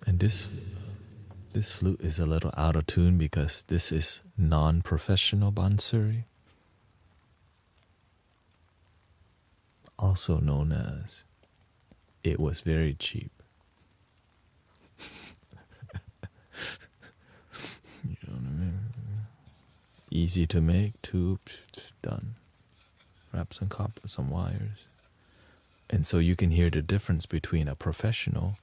And this flute is a little out of tune because this is non-professional bansuri, also known as it was very cheap. You know what I mean? Easy to make, tubes, done. Wrap some copper, some wires. And so you can hear the difference between a professional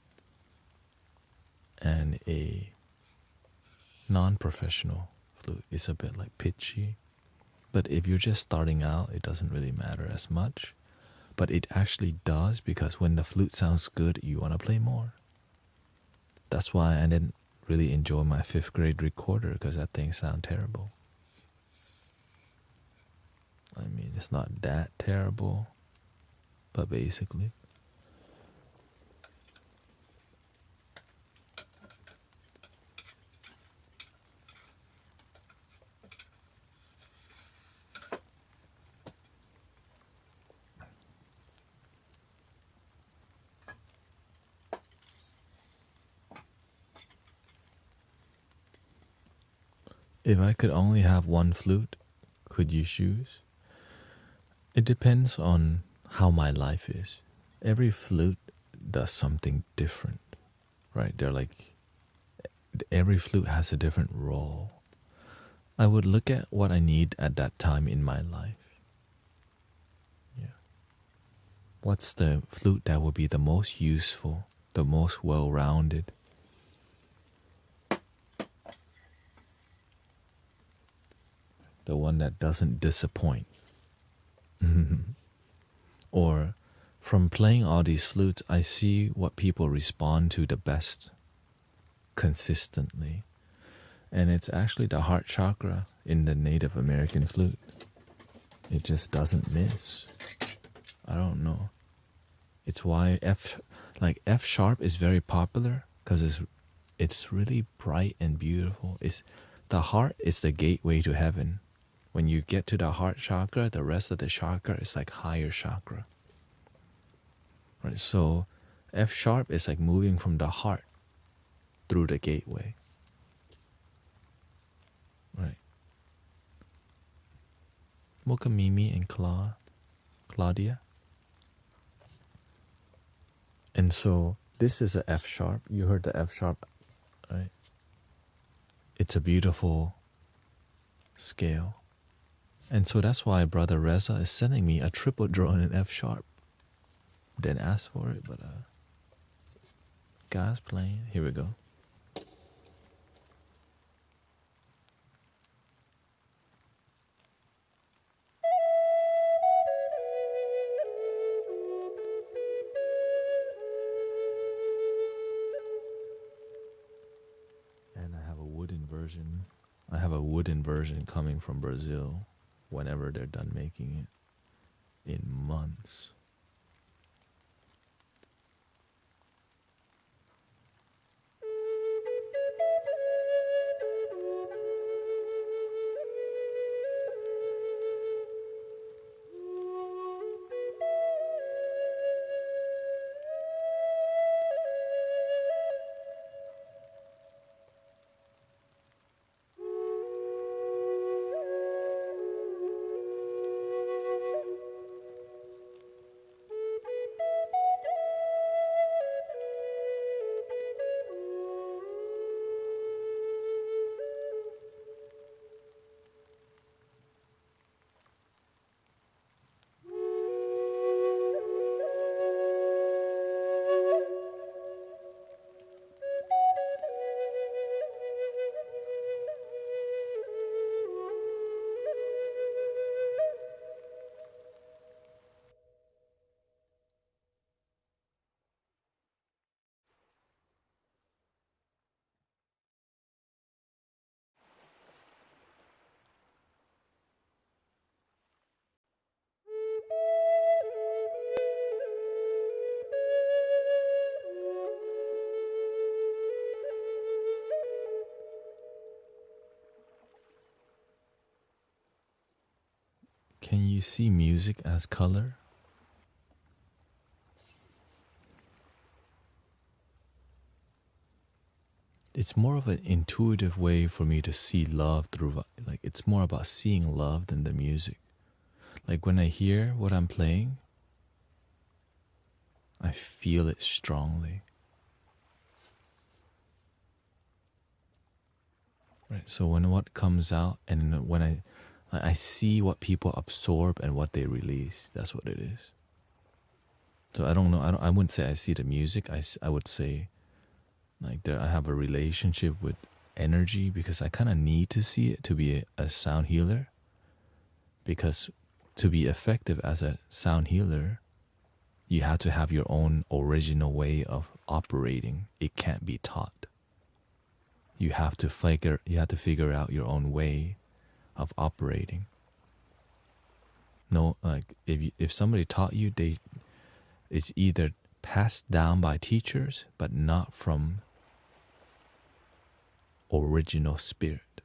and a non-professional flute. It's a bit like pitchy. But if you're just starting out, it doesn't really matter as much. But it actually does, because when the flute sounds good, you want to play more. That's why I didn't really enjoy my 5th grade recorder, because that thing sounded terrible. I mean, it's not that terrible, but basically. If I could only have one flute, could you choose? It depends on how my life is. Every flute does something different, right? They're like, every flute has a different role. I would look at what I need at that time in my life. Yeah. What's the flute that would be the most useful, the most well-rounded? The one that doesn't disappoint. Or from playing all these flutes, I see what people respond to the best consistently. And it's actually the heart chakra in the Native American flute. It just doesn't miss. I don't know. It's why F sharp is very popular, because it's really bright and beautiful. The heart is the gateway to heaven. When you get to the heart chakra, the rest of the chakra is like higher chakra. Right? So F sharp is like moving from the heart through the gateway. Right. Welcome Mimi and Claudia. And so this is a F sharp. You heard the F sharp, right? It's a beautiful scale. And so that's why Brother Reza is sending me a triple drone in F sharp. Didn't ask for it, but guys playing. Here we go. And I have a wooden version. I have a wooden version coming from Brazil whenever they're done making it in months. Can you see music as color? It's more of an intuitive way for me to see love through, like, it's more about seeing love than the music. Like when I hear what I'm playing, I feel it strongly. Right. So when what comes out, and when I see what people absorb and what they release, that's what it is. So I don't know. I wouldn't say I see the music. I would say like I have a relationship with energy, because I kind of need to see it to be a sound healer. Because to be effective as a sound healer, you have to have your own original way of operating. It can't be taught. You have to figure out your own way of operating. No, like if somebody taught you, it's either passed down by teachers, but not from original spirit,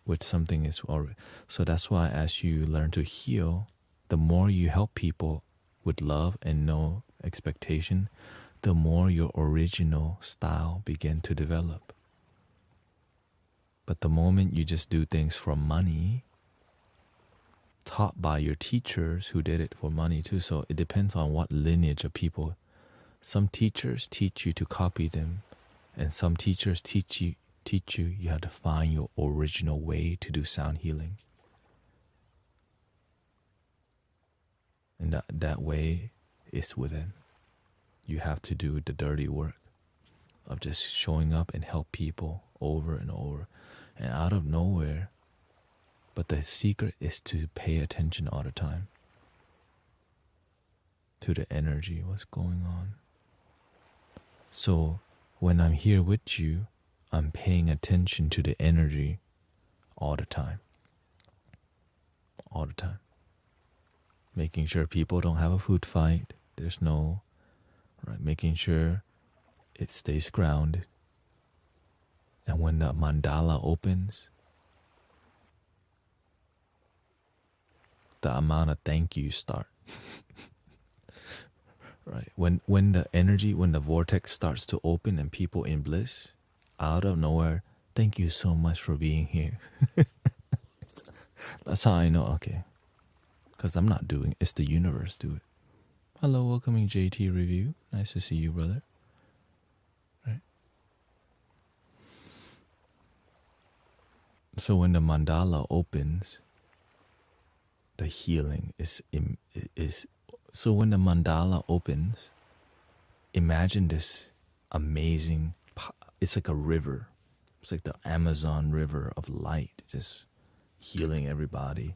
which something is already. So that's why as you learn to heal, the more you help people with love and no expectation, the more your original style begin to develop. But the moment you just do things for money, taught by your teachers who did it for money too, so it depends on what lineage of people. Some teachers teach you to copy them, and some teachers teach you you have to find your original way to do sound healing. And that way is within. You have to do the dirty work of just showing up and help people over and over. And out of nowhere, but the secret is to pay attention all the time to the energy, what's going on. So when I'm here with you, I'm paying attention to the energy all the time. All the time. Making sure people don't have a food fight. There's no, right? Making sure it stays grounded. And when the mandala opens, the amount of thank yous start. Right. When the energy, when the vortex starts to open and people in bliss, out of nowhere, thank you so much for being here. That's how I know, okay. Because I'm not doing it, it's the universe do it. Hello, welcoming JT Review. Nice to see you, brother. Right. So when the mandala opens, the healing is so when the mandala opens, imagine this amazing, it's like a river. It's like the Amazon river of light, just healing everybody.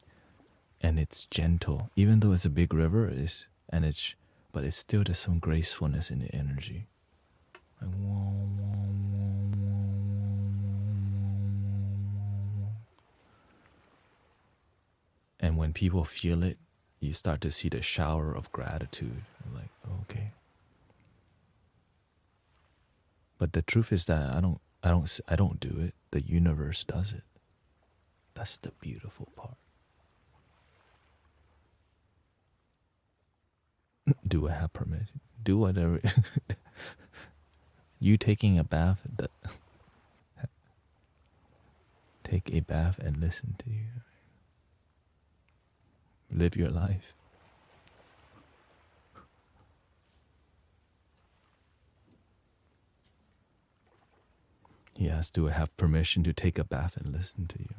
And it's gentle. Even though it's a big river, but it's still there's some gracefulness in the energy. Like, and when people feel it, you start to see the shower of gratitude. Like, okay. But the truth is that I don't do it. The universe does it. That's the beautiful part. Do I have permission? Do whatever. You taking a bath, take a bath and listen to you. Live your life. He asks, do I have permission to take a bath and listen to you?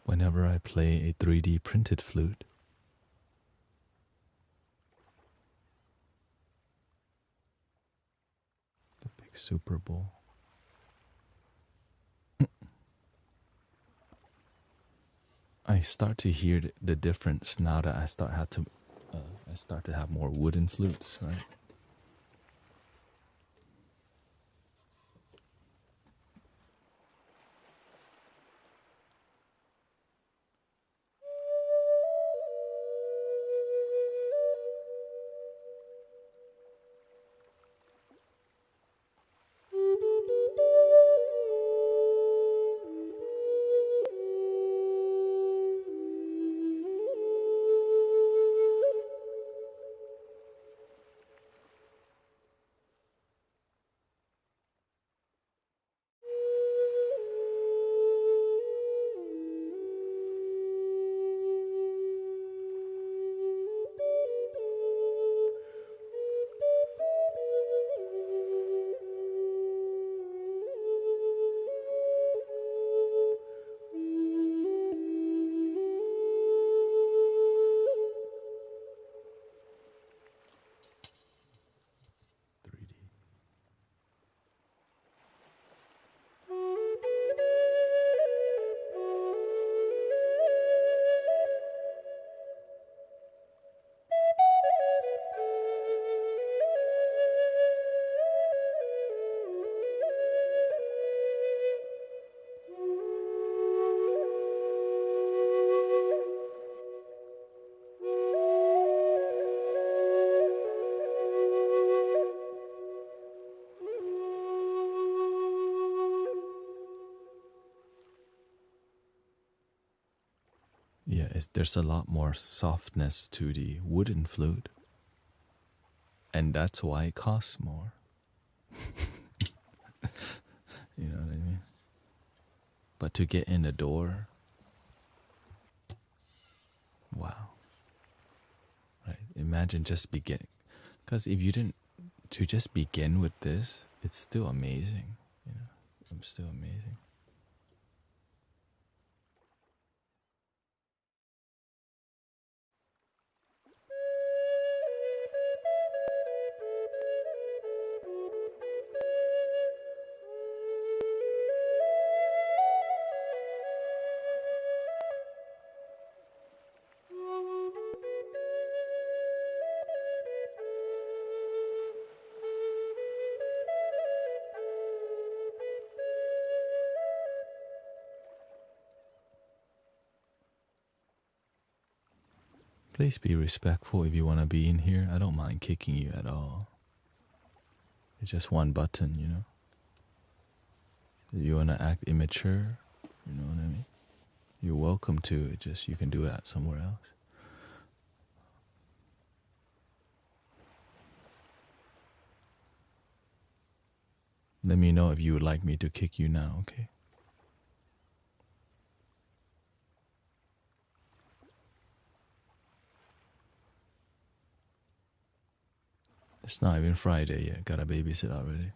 Whenever I play a 3D printed flute, the big Super Bowl, I start to hear the difference now that I start to have more wooden flutes, right? Yeah, there's a lot more softness to the wooden flute, and that's why it costs more. You know what I mean? But to get in the door, wow. Right? Imagine just begin. Because if you didn't, to just begin with this, it's still amazing. You know, it's still amazing. Please be respectful if you want to be in here. I don't mind kicking you at all. It's just one button, you know. If you want to act immature, you know what I mean? You're welcome to it, just you can do that somewhere else. Let me know if you would like me to kick you now, okay? It's not even Friday yet. Gotta babysit already.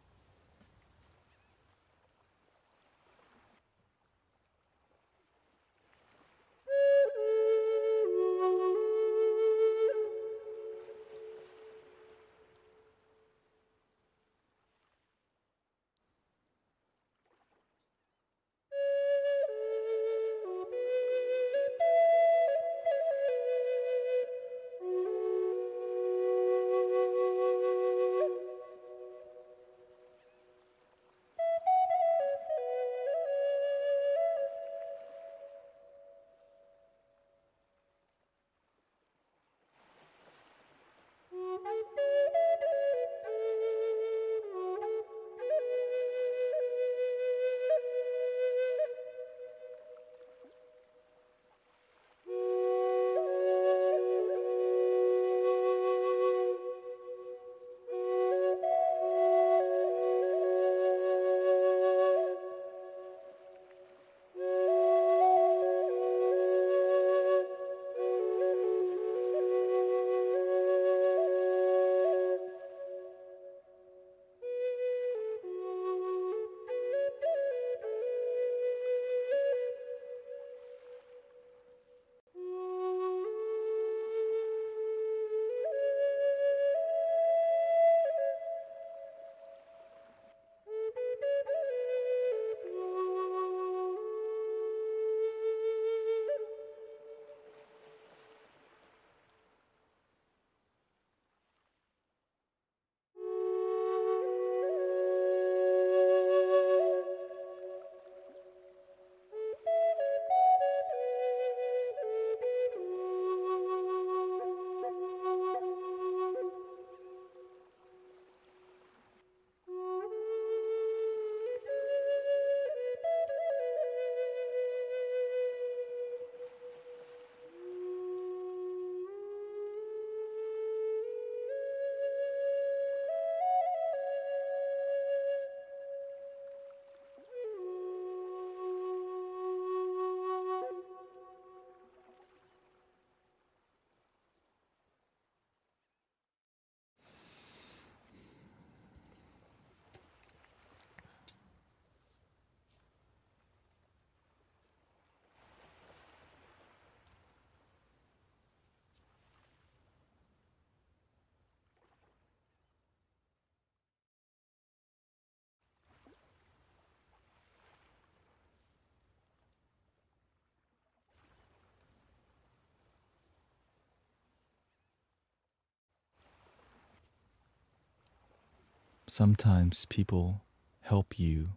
Sometimes people help you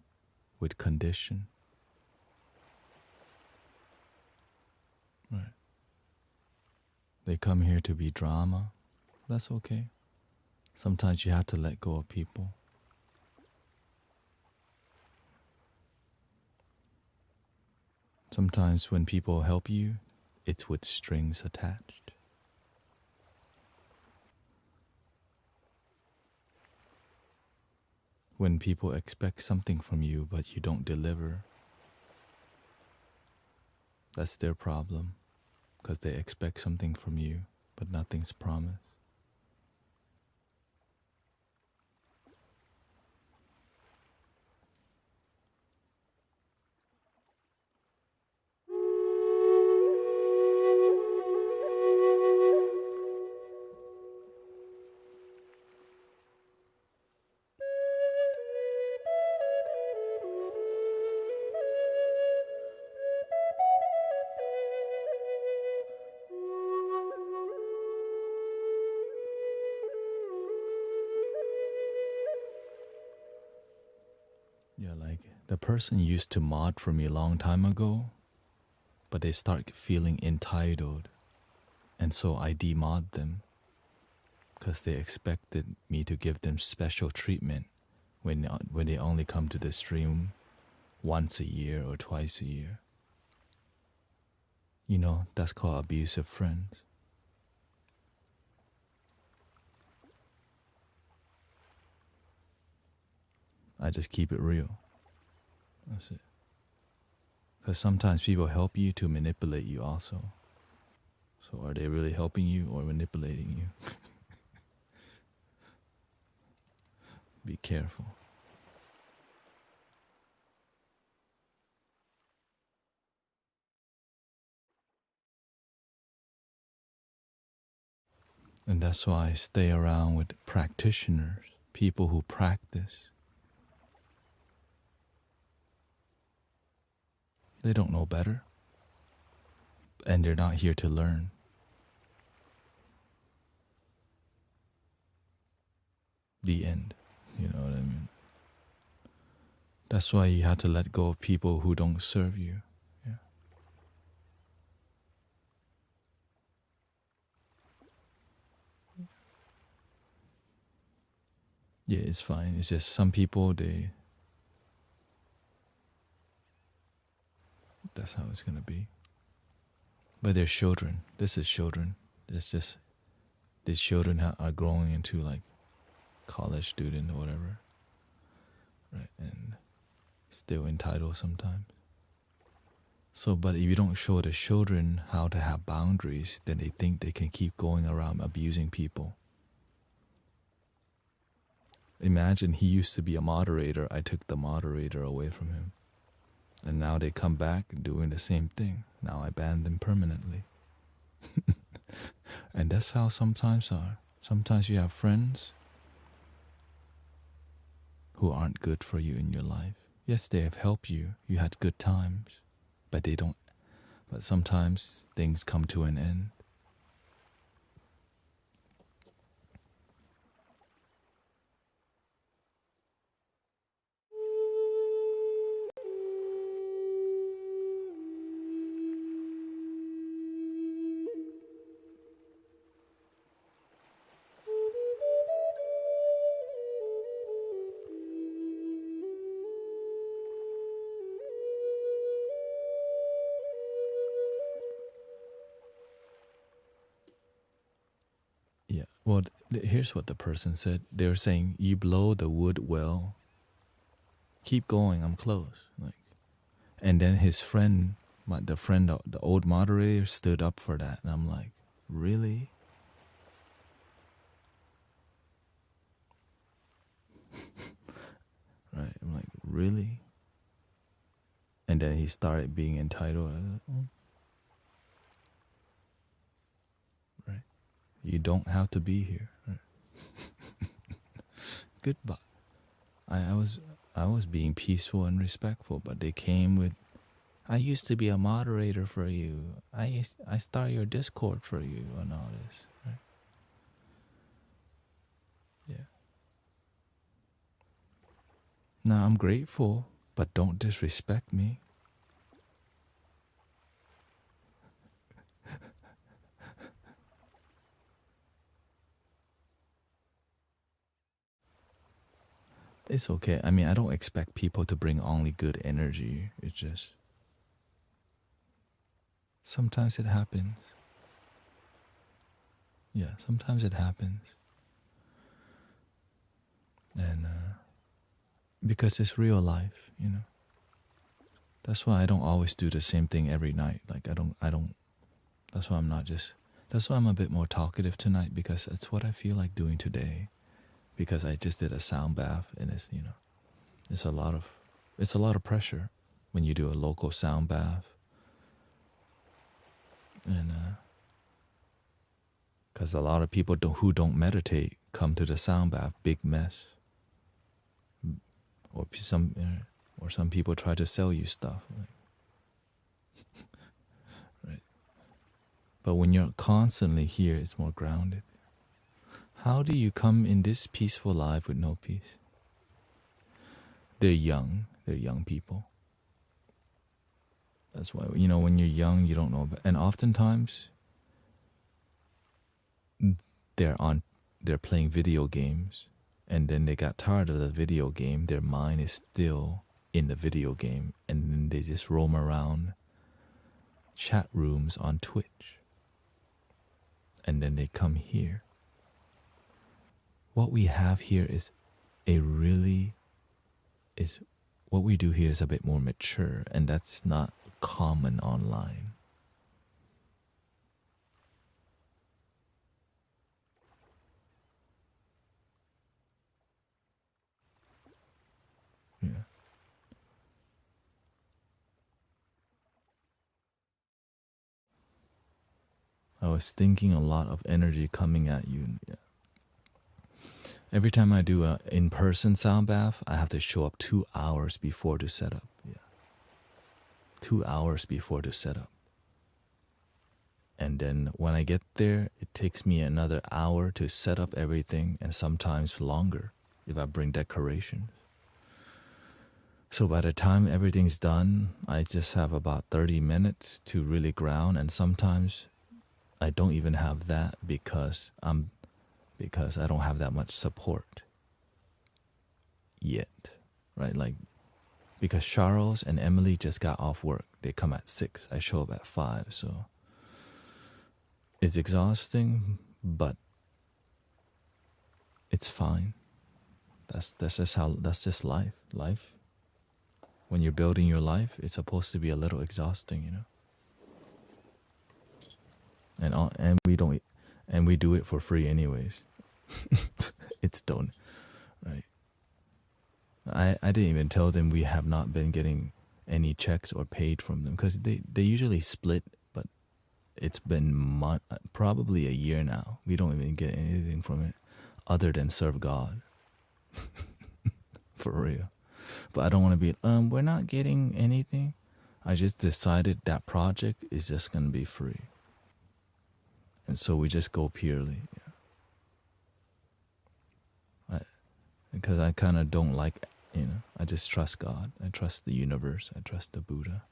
with condition. Right. They come here to be drama. That's okay. Sometimes you have to let go of people. Sometimes when people help you, it's with strings attached. When people expect something from you but you don't deliver, that's their problem, because they expect something from you but nothing's promised. Yeah, like the person used to mod for me a long time ago, but they start feeling entitled. And so I demod them because they expected me to give them special treatment when they only come to the stream once a year or twice a year. You know, that's called abusive friends. I just keep it real. That's it. Because sometimes people help you to manipulate you also. So are they really helping you or manipulating you? Be careful. And that's why I stay around with practitioners, people who practice. They don't know better. And they're not here to learn. The end. You know what I mean? That's why you have to let go of people who don't serve you. Yeah. Yeah, it's fine. It's just some people, that's how it's going to be. But they're children. This is children. It's just, these children are growing into like college student or whatever. Right? And still entitled sometimes. So, but if you don't show the children how to have boundaries, then they think they can keep going around abusing people. Imagine he used to be a moderator. I took the moderator away from him. And now they come back doing the same thing. Now I ban them permanently. And that's how sometimes are. Sometimes you have friends who aren't good for you in your life. Yes, they have helped you. You had good times. But they don't. But sometimes things come to an end. Yeah. Well, here's what the person said. They were saying, you blow the wood well. Keep going. I'm close. Like, and then his friend, the old moderator, stood up for that, and I'm like, really? Right? I'm like, really? And then he started being entitled. Right? You don't have to be here. Right? Goodbye. I was being peaceful and respectful, but they came with, I used to be a moderator for you. I start your Discord for you and all this. Right? Yeah. Now I'm grateful, but don't disrespect me. It's okay. I mean, I don't expect people to bring only good energy. It's just sometimes it happens. Yeah, sometimes it happens. And because it's real life, you know. That's why I don't always do the same thing every night. Like I don't that's why I'm a bit more talkative tonight, because that's what I feel like doing today. Because I just did a sound bath, and it's, you know, it's a lot of pressure when you do a local sound bath. And because a lot of people who don't meditate come to the sound bath, big mess. Or some people try to sell you stuff. Right? But when you're constantly here, it's more grounded. How do you come in this peaceful life with no peace? They're young people. That's why, you know, when you're young, you don't know. And oftentimes, they're on they're playing video games, and then they got tired of the video game. Their mind is still in the video game, and then they just roam around chat rooms on Twitch, and then they come here. What we have here is a really is what we do here is a bit more mature, and that's not common online. Yeah. I was thinking a lot of energy coming at you. Yeah. Every time I do a in-person sound bath, I have to show up 2 hours before to set up. Yeah. 2 hours before to set up. And then when I get there, it takes me another hour to set up everything, and sometimes longer if I bring decorations. So by the time everything's done, I just have about 30 minutes to really ground, and sometimes I don't even have that because I don't have that much support yet, right? Like, because Charles and Emily just got off work. They come at 6. I show up at 5, so it's exhausting, but it's fine. That's just life. Life. When you're building your life, it's supposed to be a little exhausting, you know. And we do it for free anyways. It's done, right? I didn't even tell them we have not been getting any checks or paid from them, because they usually split, but it's been probably a year now. We don't even get anything from it other than serve God. For real. But I don't want to be, we're not getting anything. I just decided that project is just going to be free. And so we just go purely. Yeah. Because I kind of don't like, I just trust God. I trust the universe. I trust the Buddha.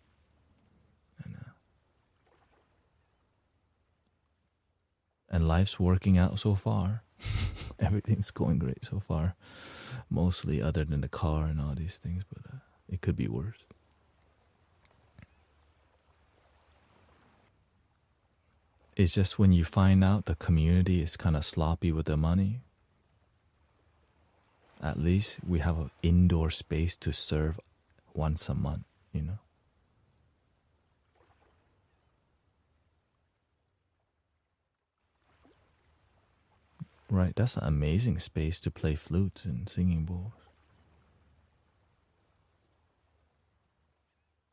And life's working out so far. Everything's going great so far. Mostly other than the car and all these things, but it could be worse. It's just when you find out the community is kind of sloppy with the money, at least we have an indoor space to serve once a month, you know. Right, that's an amazing space to play flutes and singing bowls.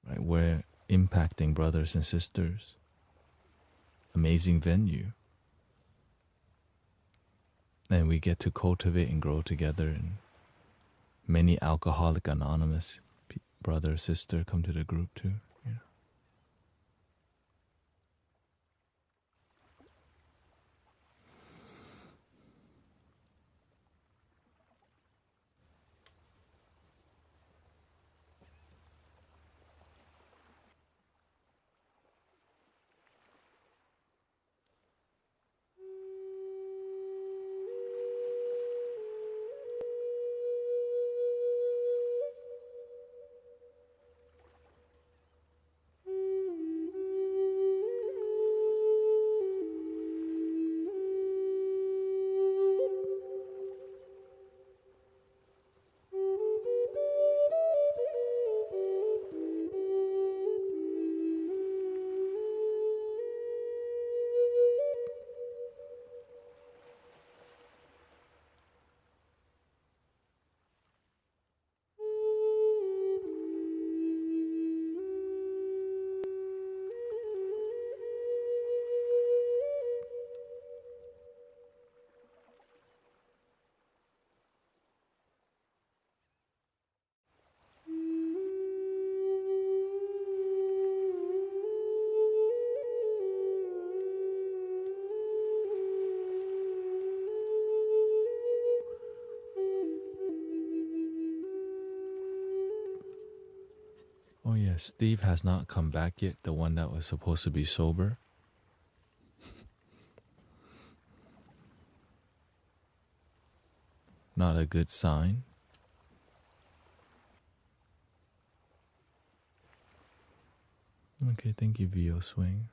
Right, we're impacting brothers and sisters. Amazing venue. And we get to cultivate and grow together, and many Alcoholic Anonymous brother, sister come to the group too. You know? Oh yeah, Steve has not come back yet, the one that was supposed to be sober. not a good sign. Okay, thank you, VO Swing.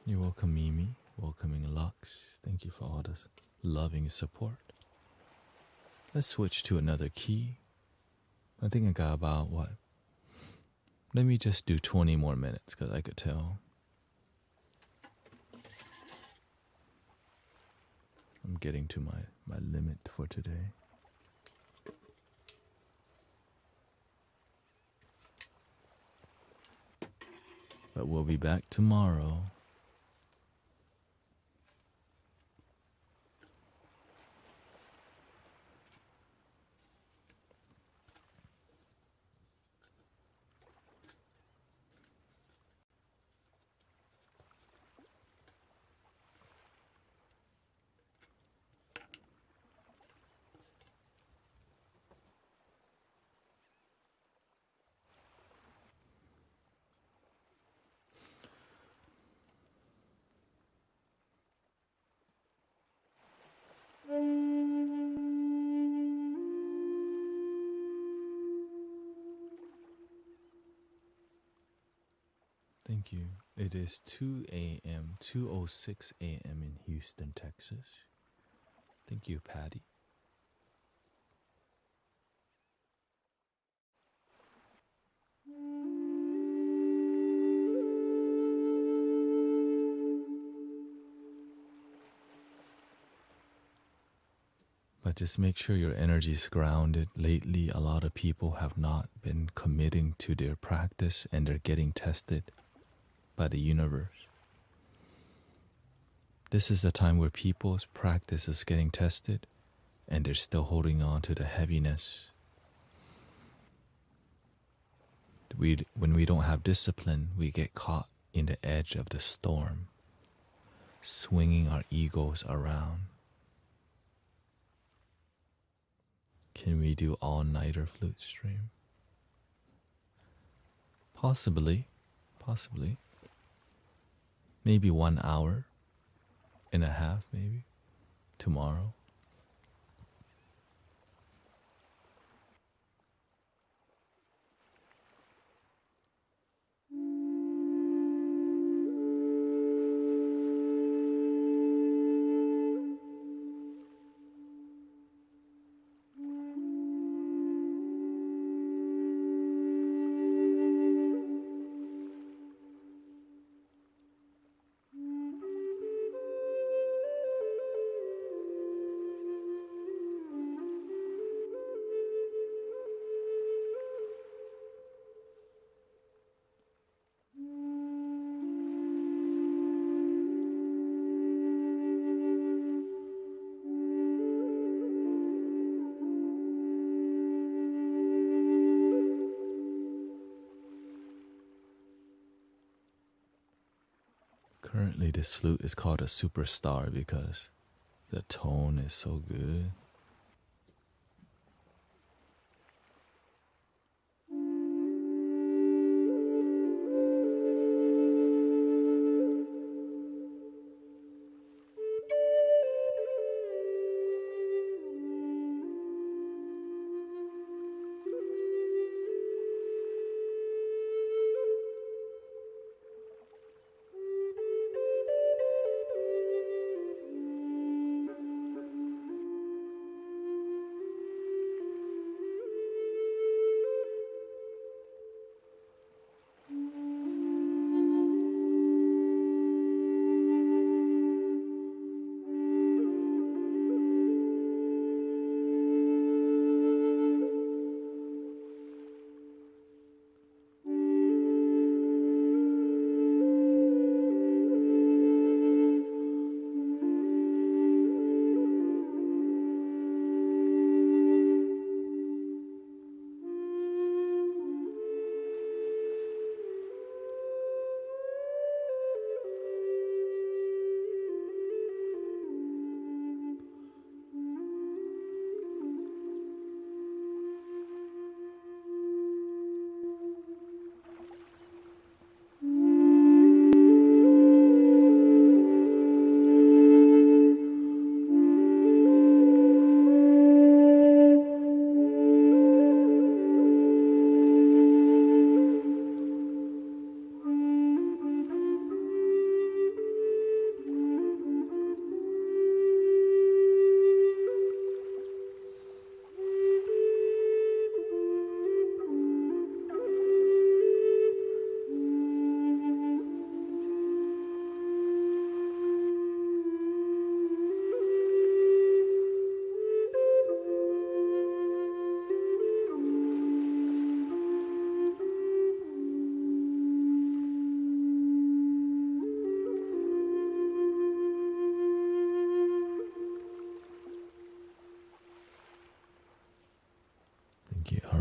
You're welcome, Mimi. Welcoming Lux. Thank you for all this loving support. Let's switch to another key. I think I got about what? Let me just do 20 more minutes because I could tell I'm getting to my limit for today. But we'll be back tomorrow. Thank you. It is 2 a.m., 2:06 a.m. in Houston, Texas. Thank you, Patty. But just make sure your energy is grounded. Lately, a lot of people have not been committing to their practice and they're getting tested by the universe. This is the time where people's practice is getting tested and they're still holding on to the heaviness. When we don't have discipline, we get caught in the edge of the storm, swinging our egos around. Can we do all-nighter flute stream? Possibly. Maybe 1 hour and a half, maybe, tomorrow. Currently, this flute is called a superstar because the tone is so good.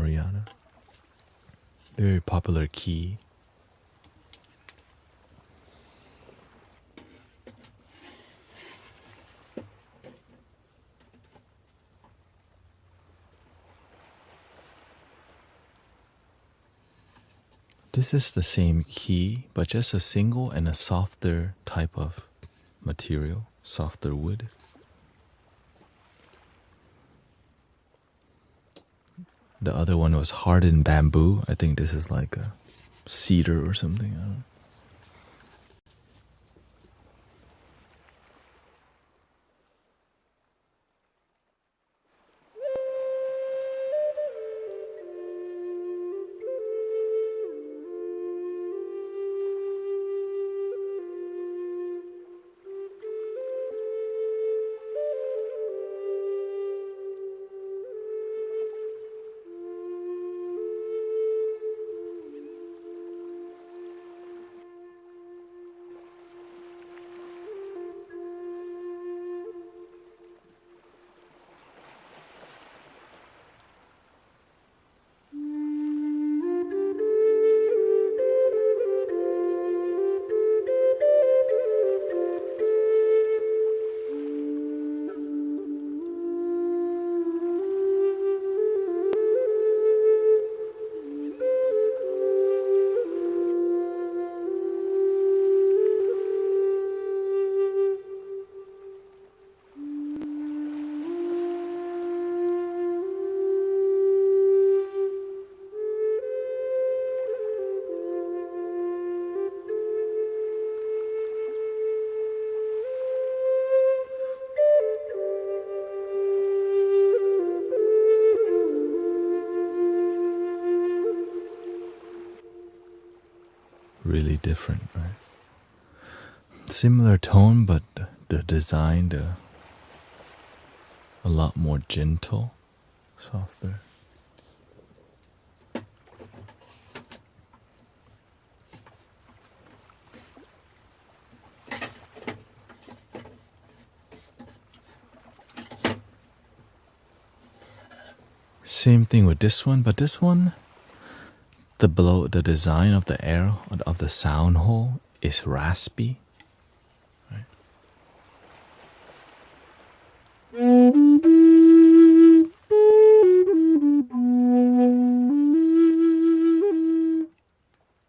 Ariana. Very popular key. This is the same key, but just a single and a softer type of material, softer wood. The other one was hardened bamboo. I think this is like a cedar or something. I don't know. Really different, right? Similar tone, but the design, a lot more gentle, softer. Same thing with this one, but this one, the design of the air of the sound hole is raspy. Right?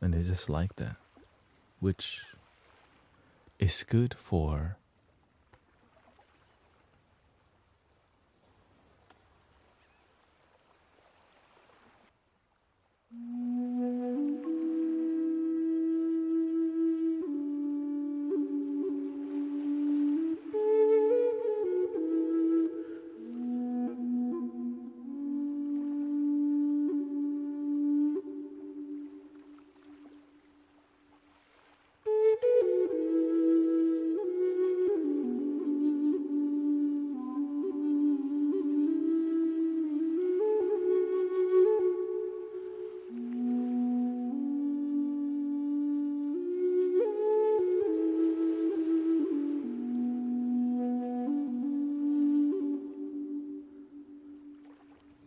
And it's just like that, which is good for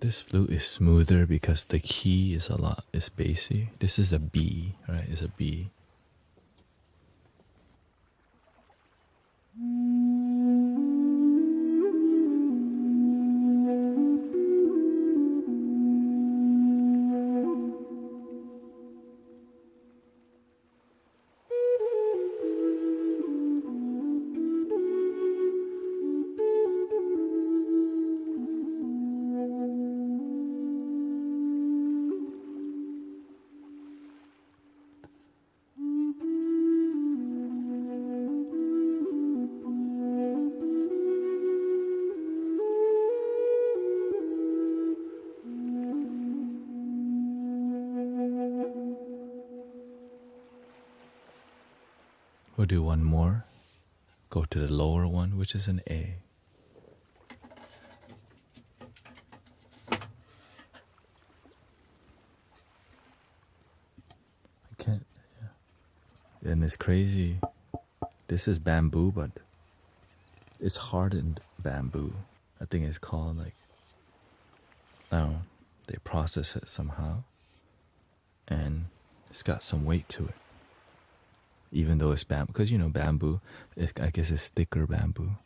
this flute is smoother because the key is bassy. This is a B, right? It's a B. We'll do one more. Go to the lower one, which is an A. I can't, yeah. And it's crazy. This is bamboo, but it's hardened bamboo. I think it's called like, I don't know. They process it somehow, and it's got some weight to it. Even though it's bamboo, because bamboo, I guess it's thicker bamboo.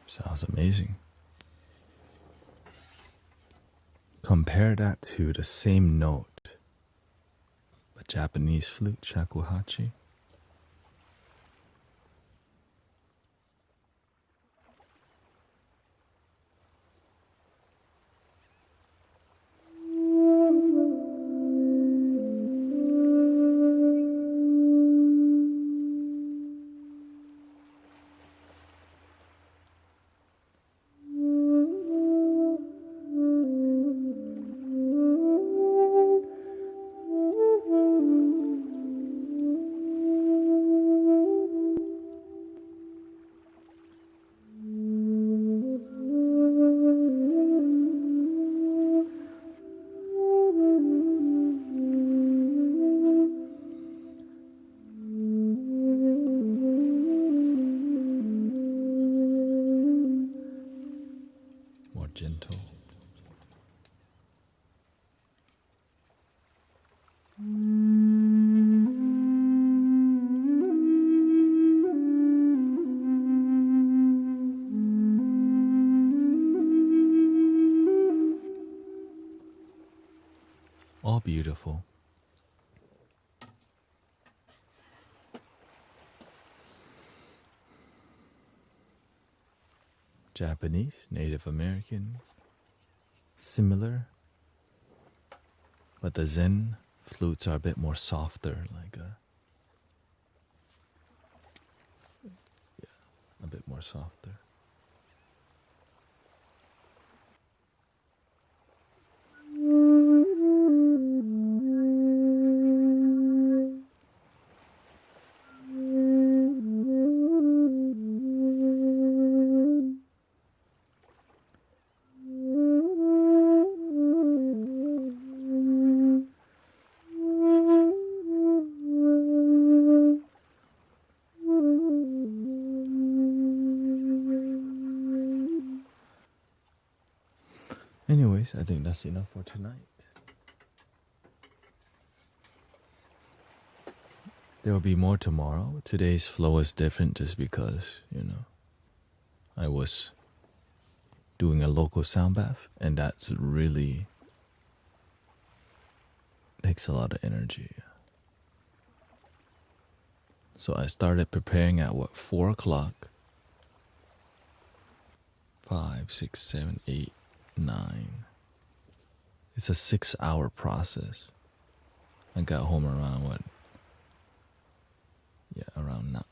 Sounds amazing. Compare that to the same note, a Japanese flute, shakuhachi. More gentle. All beautiful. Japanese, Native American, similar, but the Zen flutes are a bit more softer, like a bit more softer. Anyways, I think that's enough for tonight. There will be more tomorrow. Today's flow is different just because, I was doing a local sound bath, and that's really takes a lot of energy. So I started preparing at 4 o'clock? 5, 6, 7, 8, 9. It's a 6-hour process. I got home around around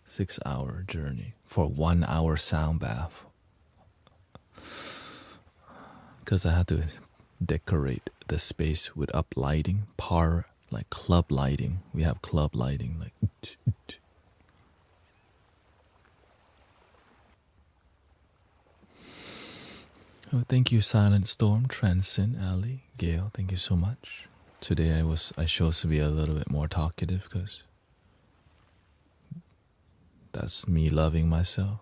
6-hour journey for 1 hour sound bath. Because I had to decorate the space with up lighting, like club lighting. We have club lighting, like. Oh, thank you, Silent Storm, Transcend, Ali, Gail. Thank you so much. Today I chose to be a little bit more talkative because that's me loving myself.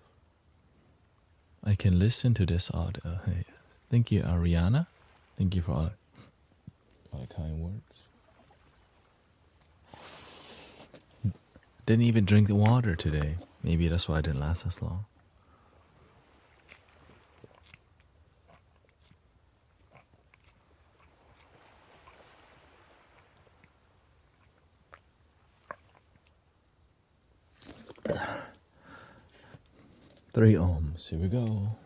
I can listen to this audio. Hey, thank you, Ariana. Thank you for all the kind words. Didn't even drink the water today. Maybe that's why I didn't last as long. 3 ohms. Here we go.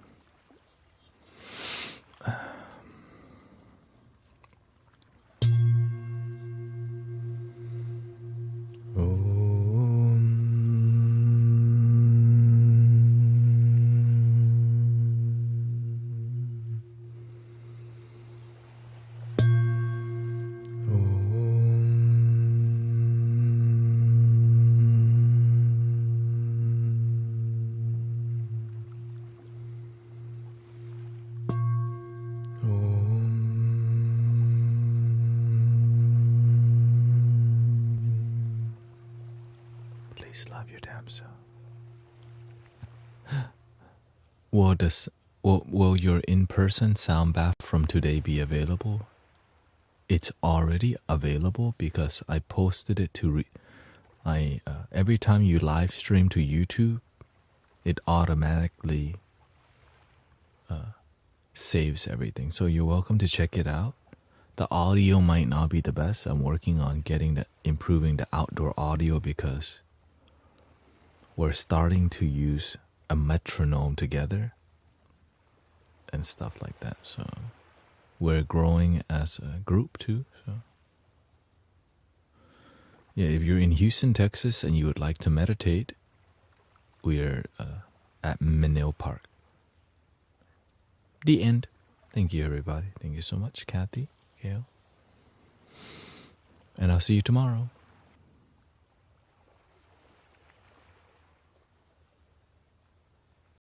Please love your damn self. Will your in-person sound bath from today be available? It's already available because I posted it to every time you live stream to YouTube, it automatically saves everything. So you're welcome to check it out. The audio might not be the best. I'm working on improving the outdoor audio because we're starting to use a metronome together and stuff like that. So we're growing as a group too. So yeah, if you're in Houston, Texas, and you would like to meditate, we're at Minnow Park. The end. Thank you, everybody. Thank you so much, Kathy, Gail. And I'll see you tomorrow.